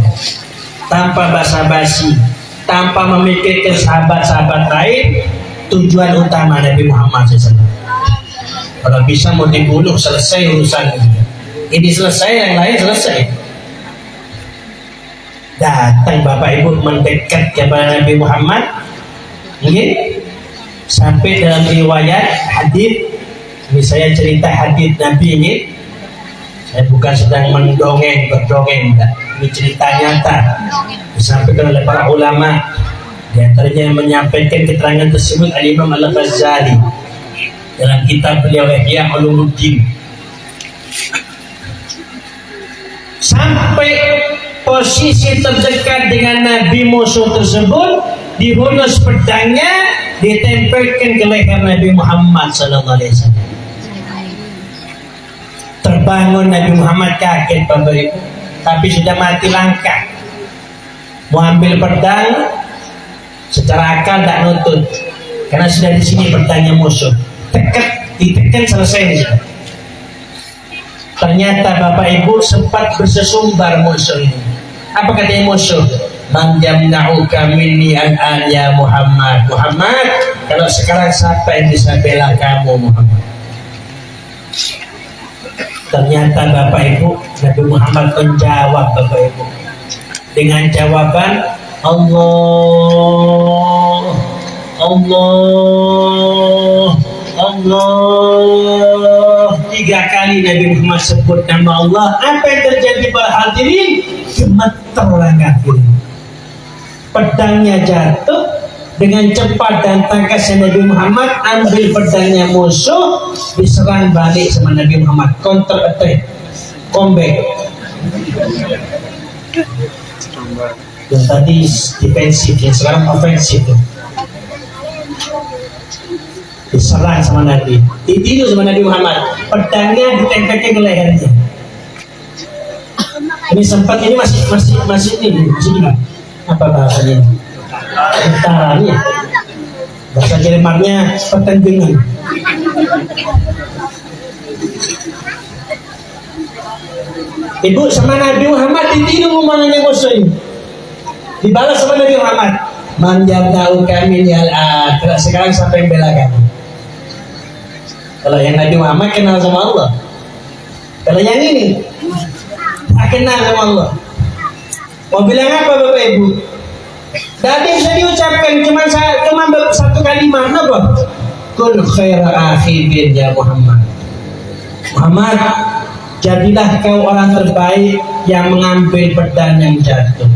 tanpa basa-basi, tanpa memikirkan sahabat-sahabat lain. Tujuan utama Nabi Muhammad SAW, kalau bisa mau dibunuh, selesai urusan ini, selesai, yang lain selesai. Datang Bapak Ibu mendekat kepada Nabi Muhammad, Sampai dalam riwayat hadis, misalnya cerita hadis Nabi ini, saya bukan sedang mendongeng, berdongeng, enggak. Ini cerita nyata disampaikan oleh para ulama. Di antaranya yang menyampaikan keterangan tersebut Al-Imam Al-Ghazali dalam kitab beliau Ihya Ulumuddin. Sampai posisi terdekat dengan Nabi musuh tersebut, dihunus pedangnya, ditempelkan ke leher Nabi Muhammad SAW. Terbangun Nabi Muhammad, kaget Bapak Ibu, tapi sudah mati langkah. Mau ambil pedang, secara akal tak nutut, karena sudah di sini pedangnya musuh. Ditekan selesai. Ternyata Bapak Ibu sempat bersesumbar musuh ini. Apa katanya musuh? Man yamna'uka minni an ya Muhammad. Muhammad, kalau sekarang siapa yang bisa bela kamu Muhammad? Ternyata Bapak Ibu, Nabi Muhammad menjawab Bapak Ibu dengan jawaban Allah, Allah, Allah. 3 kali Nabi Muhammad sebut nama Allah. Apa yang terjadi para hadirin? Gemeter orang kafir. Pedangnya jatuh. Dengan cepat dan tangkasnya Nabi Muhammad ambil pedangnya musuh, diserang balik sama Nabi Muhammad. Counter attack, comeback. Yang tadi defensif, yang sekarang ofensif. Diserang sama Nabi, ditiru sama Nabi Muhammad, pedangnya ditempelkan ke lehernya. Ini sempat, ini masih bilang apa bahasanya? Tentaranya, bahasa Jermannya pertandingan. Ibu sama Nabi Muhammad ditiru omongannya musuh ini, dibalas sama Nabi Muhammad. Man yamna'u kami yal akhirah. Sekarang siapa yang bela kamu? Kalau yang Nabi Muhammad kenal sama Allah, kalau yang ini tak kenal sama Allah. Mau bilang apa Bapak Ibu? Tadi bisa diucapkan cuma satu kalimat apa? Kun khaira akhirin ya Muhammad. Muhammad, jadilah kau orang terbaik yang mengambil pedang yang jatuh.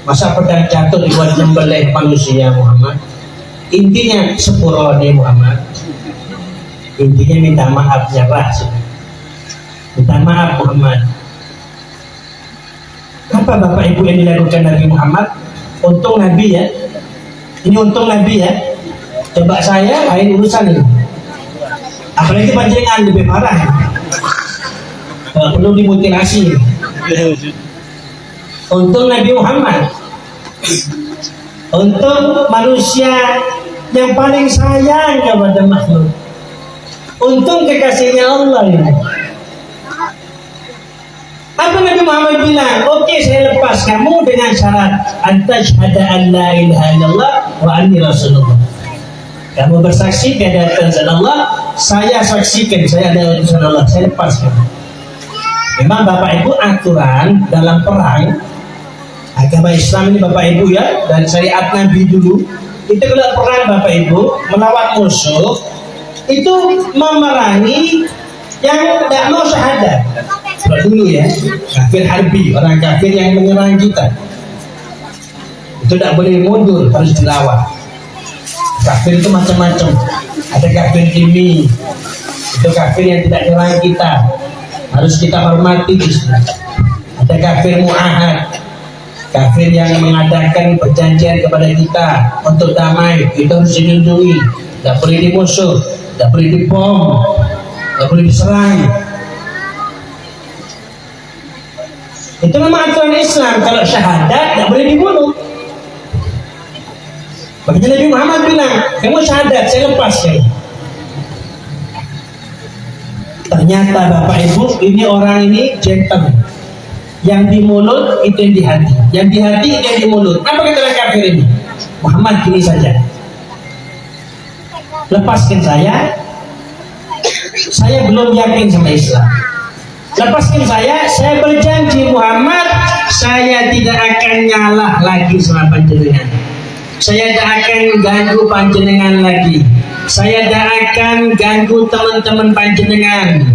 Masa pedang jatuh dibuat nyembelih manusia Muhammad? Intinya sepuro nih Muhammad. Intinya minta maaf, nyerah sudah. Minta maaf Muhammad. Apa Bapak Ibu yang dilakukan Nabi Muhammad? Untung Nabi ya. Ini untung Nabi ya. Coba saya lain urusan ini. Apalagi panjenengan lebih parah. Perlu dimutilasi. Untung Nabi Muhammad. Untung manusia yang paling sayang kepada makhluk. Untung kekasihnya Allah ini. Apa Nabi Muhammad bilang? Oke, saya lepas kamu dengan syarat antashhada an la ilaha illallah wa anni rasulullah. Kamu bersaksi kepada utusan Allah, saya saksikan saya ada utusan Allah, saya lepas kamu. Memang Bapak Ibu aturan dalam perang agama Islam ini Bapak Ibu ya, dan syariat Nabi dulu itu kalau perang Bapak Ibu melawan musuh itu memerangi yang tidak mau syahadat. Dulu ya, kafir harbi, orang kafir yang menyerang kita itu tidak boleh mundur, harus dilawan. Kafir itu macam-macam. Ada kafir dimi, itu kafir yang tidak menyerang kita, harus kita hormati. Ada kafir mu'ahad, kafir yang mengadakan perjanjian kepada kita untuk damai, itu harus dilindungi. Tidak boleh dimusuh, tidak boleh dibom, tidak boleh diserang. Itu memang aturan Islam. Kalau syahadat tidak boleh dibunuh. Makanya Nabi Muhammad bilang, kamu syahadat, saya lepas kamu. Ternyata Bapak Ibu, ini orang ini gentle. Yang di mulut itu yang di hati, yang di hati itu yang di mulut. Apa kata orang kafir ini? Muhammad gini saja, lepaskan saya belum yakin sama Islam. Lepaskan saya berjanji Muhammad, saya tidak akan nyalah lagi sama panjenengan. Saya tidak akan ganggu panjenengan lagi. saya tidak akan ganggu teman-teman panjenengan,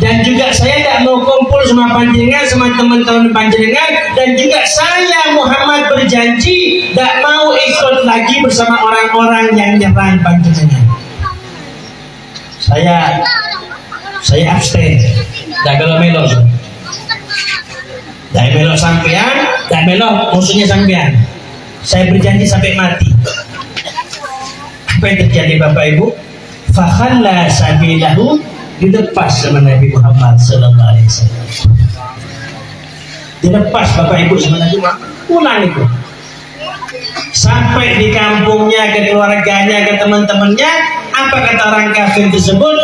dan juga saya tidak mau kumpul sama panjenengan, sama teman-teman panjenengan, dan juga saya Muhammad berjanji tidak mau ikut lagi bersama orang-orang yang nyerang panjenengan. Saya abstain, tidak kalau melok, tidak melok sampean, tidak melok musuhnya sampean. Saya berjanji sampai mati. Apa yang terjadi Bapak Ibu? Fakhalla sabilahu, dilepas sama Nabi Muhammad sallallahu alaihi wasallam. Dilepas Bapak Ibu sama Nabi Muhammad, pulang itu. Sampai di kampungnya, ke keluarganya, ke teman-temannya, apa kata orang kafir tersebut?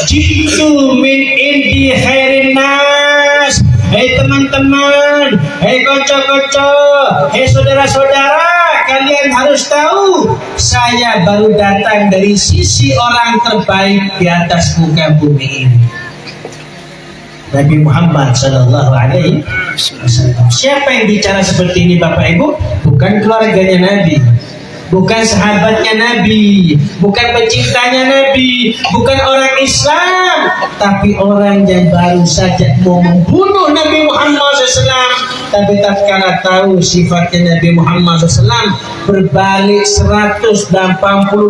Jitu min indi khairin nas. Hei teman-teman, hei kocok-kocok, hei saudara-saudara, kalian harus tahu, saya baru datang dari sisi orang terbaik di atas muka bumi ini. Nabi Muhammad sallallahu alaihi wasallam. Siapa yang bicara seperti ini Bapak Ibu? Bukan keluarganya Nabi, bukan sahabatnya Nabi, bukan pecintanya Nabi, bukan orang Islam, tapi orang yang baru saja mau membunuh Nabi Muhammad SAW. Tapi tatkala tahu sifatnya Nabi Muhammad SAW, berbalik 180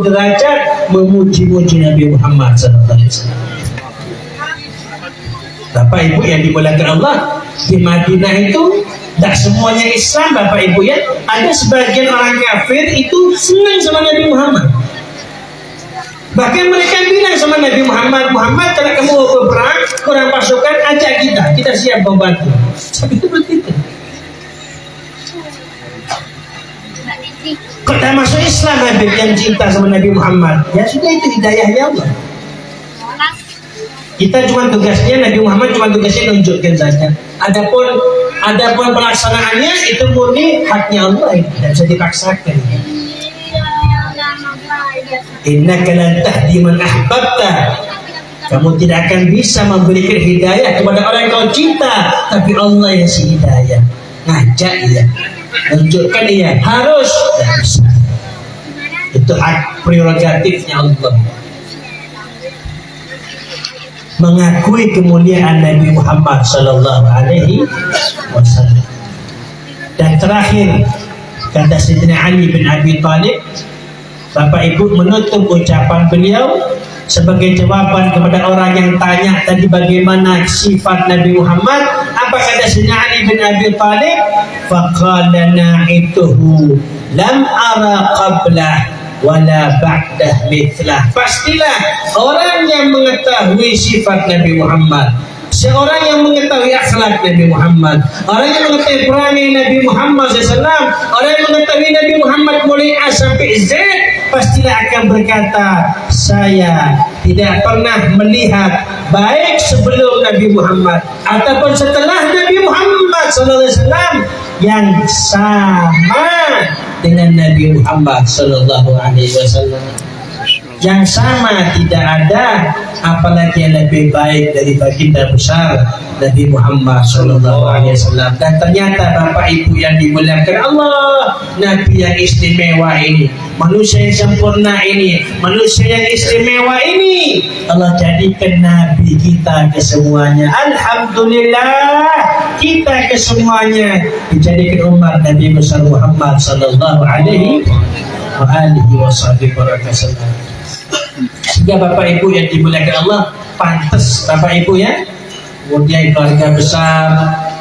derajat memuji-muji Nabi Muhammad SAW. Bapak Ibu yang dimuliakan Allah, di Madinah itu tidak semuanya Islam Bapak Ibu ya. Ada sebagian orang kafir itu senang sama Nabi Muhammad. Bahkan mereka bilang sama Nabi Muhammad, Muhammad kalau kamu mau berperang, kurang pasukan, ajak kita siap membantu. Tapi itu begitu. Kok tak masuk Islam Habib yang cinta sama Nabi Muhammad? Ya sudah, itu hidayahnya Allah. Kita cuma tugasnya, Nabi Muhammad cuma tugasnya nunjukkan saja. Adapun pelaksanaannya itu murni haknya Allah, tidak bisa dipaksakan. Innaka lan tahdi man ahbabta. Kamu tidak akan bisa memberikan hidayah kepada orang yang kau cinta, tapi Allah yang si hidayah. Ngajak dia, nunjukkan dia, harus, tidak bisa. Itu hak prerogatifnya Allah. Mengakui kemuliaan Nabi Muhammad sallallahu alaihi wasallam. Dan terakhir kata Sayyidina Ali bin Abi Thalib, Bapak Ibu menutup ucapan beliau sebagai jawaban kepada orang yang tanya tadi bagaimana sifat Nabi Muhammad. Apa kata Sayyidina Ali bin Abi Thalib? Faqala na'ituhu lam ara qablah wala ba'dah mithlah. Pastilah orang yang mengetahui sifat Nabi Muhammad, seorang yang mengetahui akhlak Nabi Muhammad, orang yang mengetahui perangai Nabi Muhammad SAW, orang yang mengetahui Nabi Muhammad mulai A sampai Z, pastilah akan berkata, saya tidak pernah melihat baik sebelum Nabi Muhammad ataupun setelah Nabi Muhammad SAW yang sama dengan Nabi Muhammad sallallahu alaihi wasallam. Yang sama tidak ada, apalagi yang lebih baik dari baginda besar Nabi Muhammad sallallahu alaihi wasallam. Dan ternyata Bapak Ibu yang dimuliakan Allah, Nabi yang istimewa ini, manusia yang sempurna ini, manusia yang istimewa ini, Allah jadikan Nabi kita kesemuanya. Alhamdulillah, kita kesemuanya dijadikan umat Nabi besar Muhammad sallallahu alaihi wasallam. Sehingga Bapak Ibu yang dimuliakan Allah, pantas Bapak Ibu ya, kemudian keluarga besar,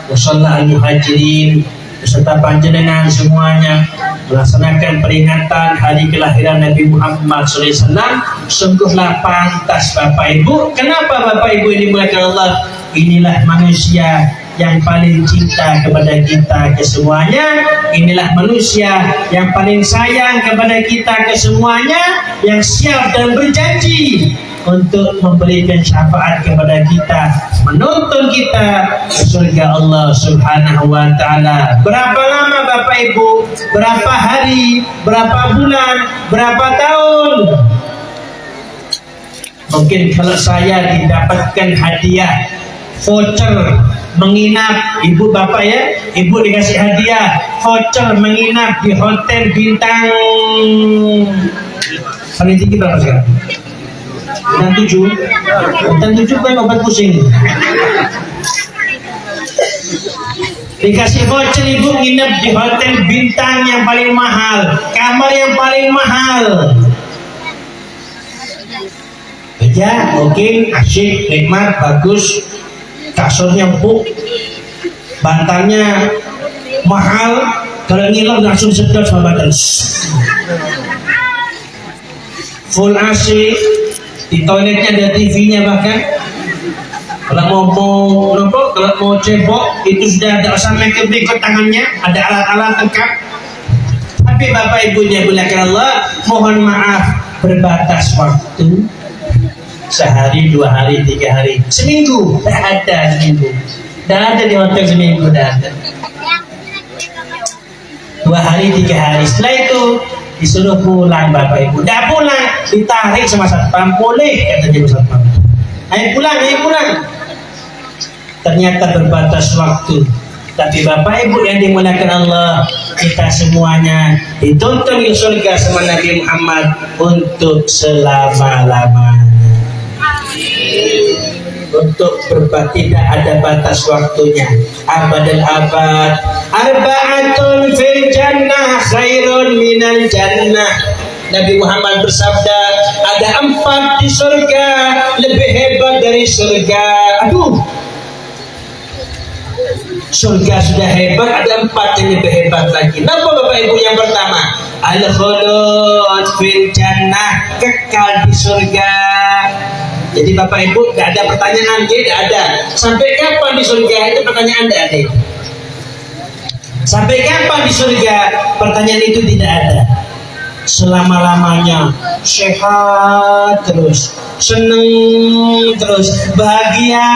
musalla al-muhajirin beserta panjenengan semuanya melaksanakan peringatan hari kelahiran Nabi Muhammad SAW. Sungguhlah pantas Bapak Ibu. Kenapa Bapak Ibu ini dimuliakan Allah? Inilah manusia yang paling cinta kepada kita kesemuanya. Inilah manusia yang paling sayang kepada kita kesemuanya, yang siap dan berjanji untuk memberikan syafaat kepada kita, menuntun kita ke surga Allah Subhanahu wa Ta'ala. Berapa lama Bapak Ibu? Berapa hari? Berapa bulan? Berapa tahun? Mungkin kalau saya didapatkan hadiah voucher menginap, ibu bapak ya, ibu dikasih hadiah voucher menginap di hotel bintang Paling tinggi berapa sekarang? Bintang 7. Bintang 7 kan obat pusing. Dikasih voucher ibu nginep di hotel bintang yang paling mahal, kamar yang paling mahal. Ya, mungkin asyik, nikmat, bagus, kasurnya empuk, bantalnya mahal, kalau ngilang langsung sedot sama badan. Full AC, di toiletnya ada TV-nya bahkan. Kalau mau cebok itu sudah ada sampai ke berikut tangannya, ada alat-alat lengkap. Tapi bapak ibunya muliakan Allah, mohon maaf berbatas waktu. Sehari, 2 hari, 3 hari, seminggu, tidak ada seminggu, tidak ada di hotel seminggu, tidak ada. 2 hari, 3 hari, setelah itu disuruh pulang bapak ibu, tidak pulang, ditarik sama satpam, boleh kata dia satpam, ayo pulang. Ternyata berbatas waktu. Tapi bapak ibu yang dimuliakan Allah, kita semuanya dituntun di surga sama Nabi Muhammad untuk selama-lamanya. Untuk berbakti tidak ada batas waktunya, abadal abad. Arba'atun fil jannah khairun minal jannah. Nabi Muhammad bersabda, ada 4 di surga lebih hebat dari surga. Aduh, surga sudah hebat, ada 4 yang lebih hebat lagi. Kenapa bapak ibu? Yang pertama, al-khulud fil jannah, kekal di surga. Jadi bapak ibu tidak ada pertanyaan, tidak ada. Sampai kapan di surga? Itu pertanyaan tidak ada. Sampai kapan di surga? Pertanyaan itu tidak ada. Selama-lamanya sehat terus, seneng terus, bahagia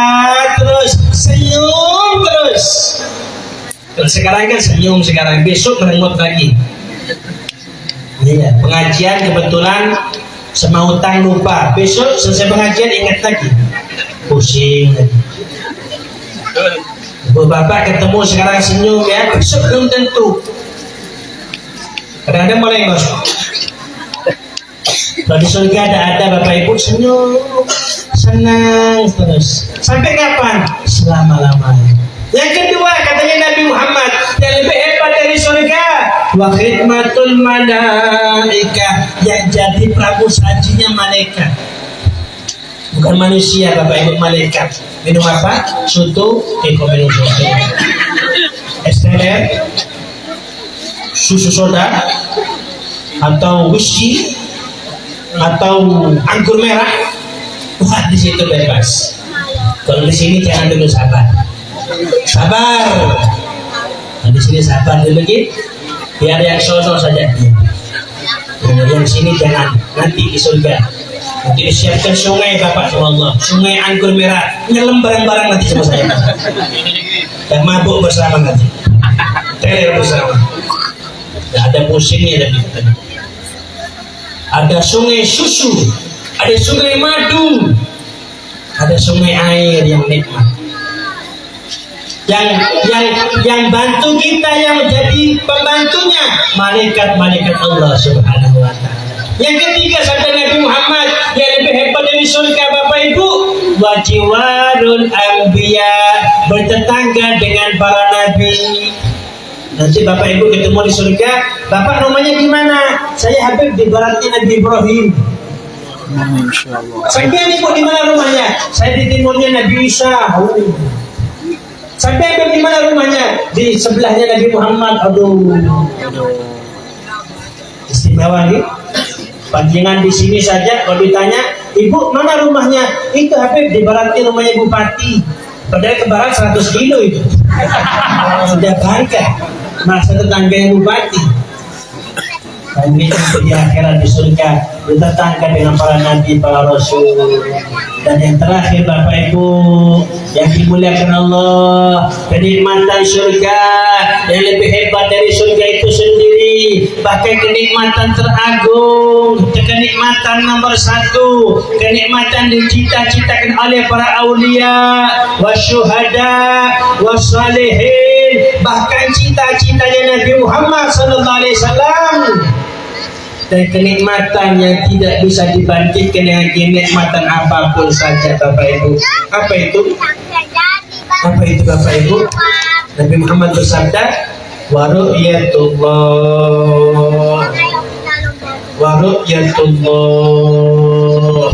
terus, senyum terus. Terus sekarang kan senyum, sekarang besok merengut lagi. Iya, pengajian kebetulan sama utang lupa, besok selesai pengajian ingat lagi, pusing lagi. Bu bapak ketemu sekarang senyum ya, besok belum tentu. Kadang-kadang mulai ngos. Kalau di surga ada bapak ibu senyum, senang terus. Sampai kapan? Selama-lamanya. Yang kedua katanya Nabi Muhammad, yang lebih hebat dari surga, wa khidmatul malaikah, yang jadi pramusajinya malaikat. Bukan manusia bapak ibu, malaikat. Minum apa? Soto, minum soto. Es teler, susu soda, atau whisky, atau anggur merah. Wah, di situ bebas. Kalau di sini jangan dulu sabar. Nah, di sini sabar dulu gitu. Biar yang sono saja dia. Nah, yang sini jangan, nanti di surga. Nanti disiapkan sungai bapak sama Allah, sungai anggur merah, nyelam bareng-bareng nanti sama saya. Dan mabuk bersama nanti. Teler bersama. Tidak ada pusingnya dari kita. Ada sungai susu, ada sungai madu, ada sungai air yang nikmat. Yang bantu kita, yang menjadi pembantunya malaikat-malaikat Allah Subhanahu wa ta'ala. Yang ketiga sabda Nabi Muhammad, yang lebih hebat dari surga bapak ibu, wajiwarul anbiya, bertetangga dengan para nabi. Nanti bapak ibu ketemu di surga, bapak rumahnya di mana? Saya Habib di baratnya Nabi Ibrahim. Sampai ibu di mana rumahnya? Saya di timurnya Nabi Isa. Sampai di mana rumahnya? Di sebelahnya Nabi Muhammad. Aduh, istimewa nih. Panjangan di sini saja. Kalau ditanya, ibu mana rumahnya? Itu Habib di baratnya rumahnya Bupati. Padahal ke barat 100 kilo itu. Sudah bangga. Masa tetangganya Bupati. Dan ini di akhirat di surga bertetangga dengan para nabi, para rasul. Dan yang terakhir bapak ibu yang dimuliakan Allah, kenikmatan surga yang lebih hebat dari surga itu sendiri. Bahkan kenikmatan teragung, kenikmatan nomor 1, kenikmatan dicita-citakan oleh para aulia, wasyuhada, wassalihin. Bahkan cita-citanya Nabi Muhammad sallallahu alaihi wasallam dan kenikmatan yang tidak bisa dibandingkan dengan kenikmatan apapun saja Bapak Ibu. Apa itu? Apa itu Bapak Ibu? Nabi Muhammad bersabda, wa ru'yatullah wa ru'yatullah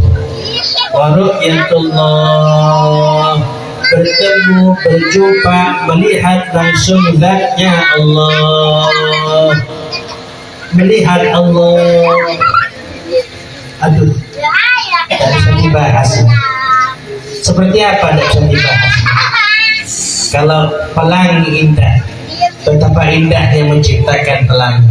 wa ru'yatullah, bertemu, berjumpa, melihat langsung zatnya Allah, melihat Allah. Aduh, tidak bisa dibahas. Seperti apa tidak bisa dibahas? Kalau pelangi indah, betapa indahnya menciptakan pelangi.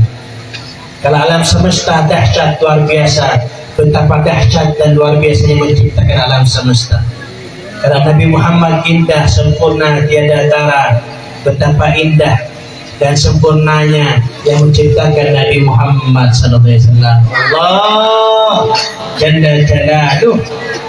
Kalau alam semesta dahsyat luar biasa, betapa dahsyat dan luar biasanya menciptakan alam semesta. Kalau Nabi Muhammad indah, sempurna, tiada tara, betapa indah dan sempurnanya yang menciptakan Nabi Muhammad SAW. Allah Jalla Jalaluh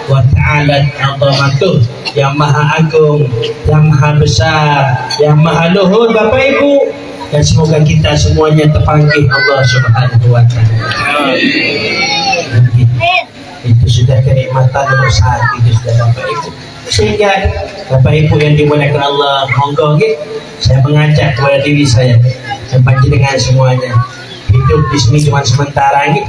wa ta'ala azamatuh, yang maha agung, yang maha besar, yang maha luhur Bapak Ibu. Dan semoga kita semuanya terpanggil Allah Subhanahu wa ta'ala. Itu sudah kenikmatan nomor 1, itu sudah Bapak Ibu. Sehingga Bapak Ibu yang dimuliakan Allah, monggo saya mengajak kepada diri saya dan panjenengan semuanya, hidup di sini cuma sementara ini.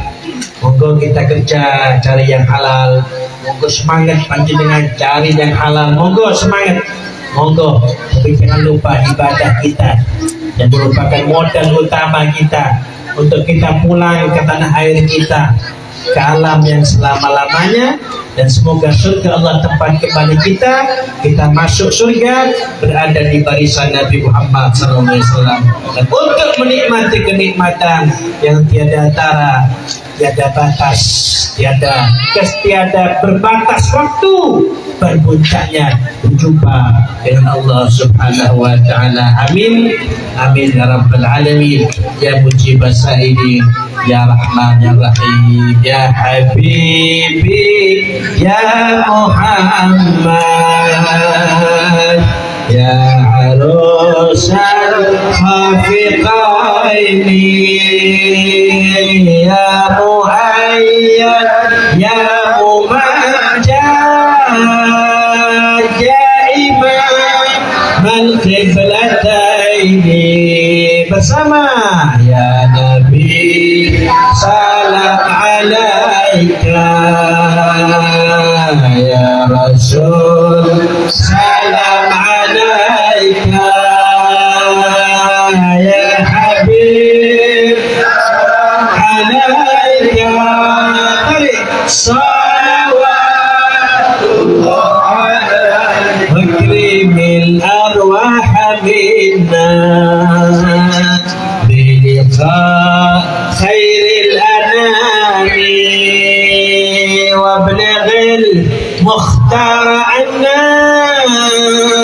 Monggo kita kerja cari yang halal. Monggo semangat panjenengan cari yang halal. Monggo semangat. Monggo, tapi jangan lupa ibadah kita yang merupakan modal utama kita untuk kita pulang ke tanah air kita, ke alam yang selama-lamanya. Dan semoga surga Allah tempat kembali kita, kita masuk surga berada di barisan Nabi Muhammad SAW, dan untuk menikmati kenikmatan yang tiada tara, tiada batas, tiada berbatas waktu, berpuncaknya berjumpa dengan Allah Subhanahu wa ta'ala. Amin amin ya rabbal alamin, ya mujibas sa'ilin, ya rahman ya rahim, ya habibi ya Muhammad, ya arusal khafiqaini, ya muhayyad ya mumajjad, ya imam al-qiblataini, bersama ya Nabi salam alaika, ya Rasul salam alaika, ya Habib salam alaika, salawatullah alaika, wakrimil arwah minna biliqa khairil anami, wablaghil mukhtar anna.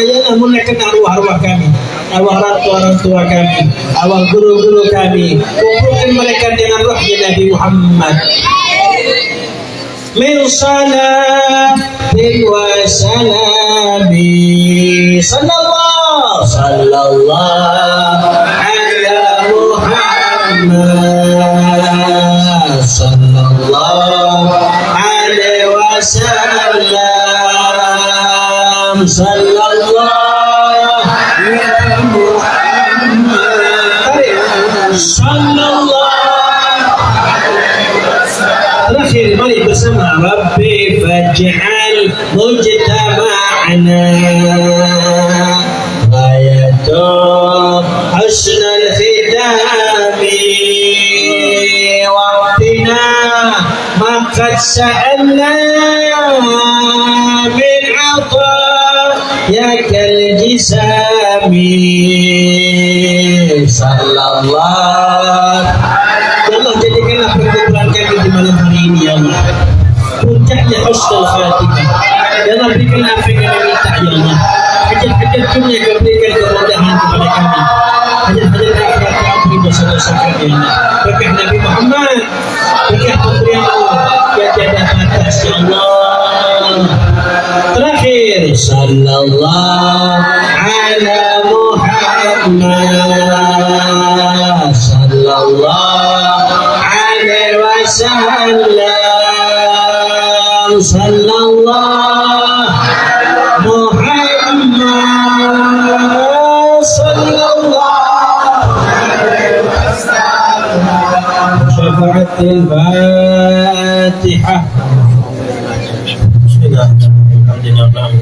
Ya Allah, muliakan arwah-arwah kami, arwah orang tua kami, arwah guru-guru kami, kumpulkan mereka dengan rohnya Nabi Muhammad. Min salatin wa salami, sallallahu ala Muhammad, sallallahu alaihi wasallam, sallallahu ya Muhammad, sallallahu. Terakhir, mari bersama Rabbi faj'al mujtama'ana ghayatu husnal khidami, waqtina maqad sa'alna min 'ata'yakal jisami, sallallahu. Ya Allah, jadikanlah perkumpulan kami di malam hari ini ya Allah puncaknya husnul khatimah. Ya Allah, berikanlah apa yang kami minta ya Allah. Hajat-hajat dunia kau berikan kemudahan kepada kami. Hajat-hajat akhirat kau ampuni dosa-dosa kami ya Allah. Berkah Nabi Muhammad, berkah pemberianmu yang tiada batas ya Allah. Terakhir, sallallahu ala Muhammad, sallallahu alaihi wasallam. Rasulullah Muhammad sallallahu alaihi wasallam. Syafa'atil Fatihah. Bismillahirrahmanirrahim.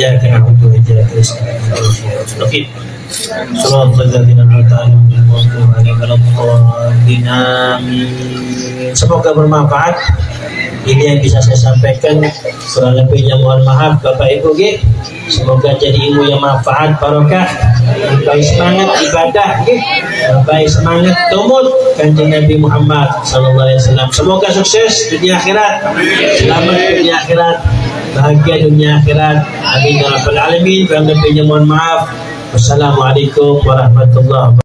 Ya kana hudu ya Oke. Sallallahu alaihi wasallam. Semoga bermanfaat. Ini yang bisa saya sampaikan. Kurang lebihnya mohon maaf Bapak Ibu. Semoga jadi ilmu yang manfaat, barokah, baik semangat ibadah, baik semangat tumut Kanjeng Nabi Muhammad sallallahu alaihi wasallam. Semoga sukses dunia akhirat, selamat dunia akhirat, bahagia dunia akhirat. Amin ya rabbal alamin. Kurang lebihnya mohon maaf. Wassalamualaikum warahmatullahi wabarakatuh.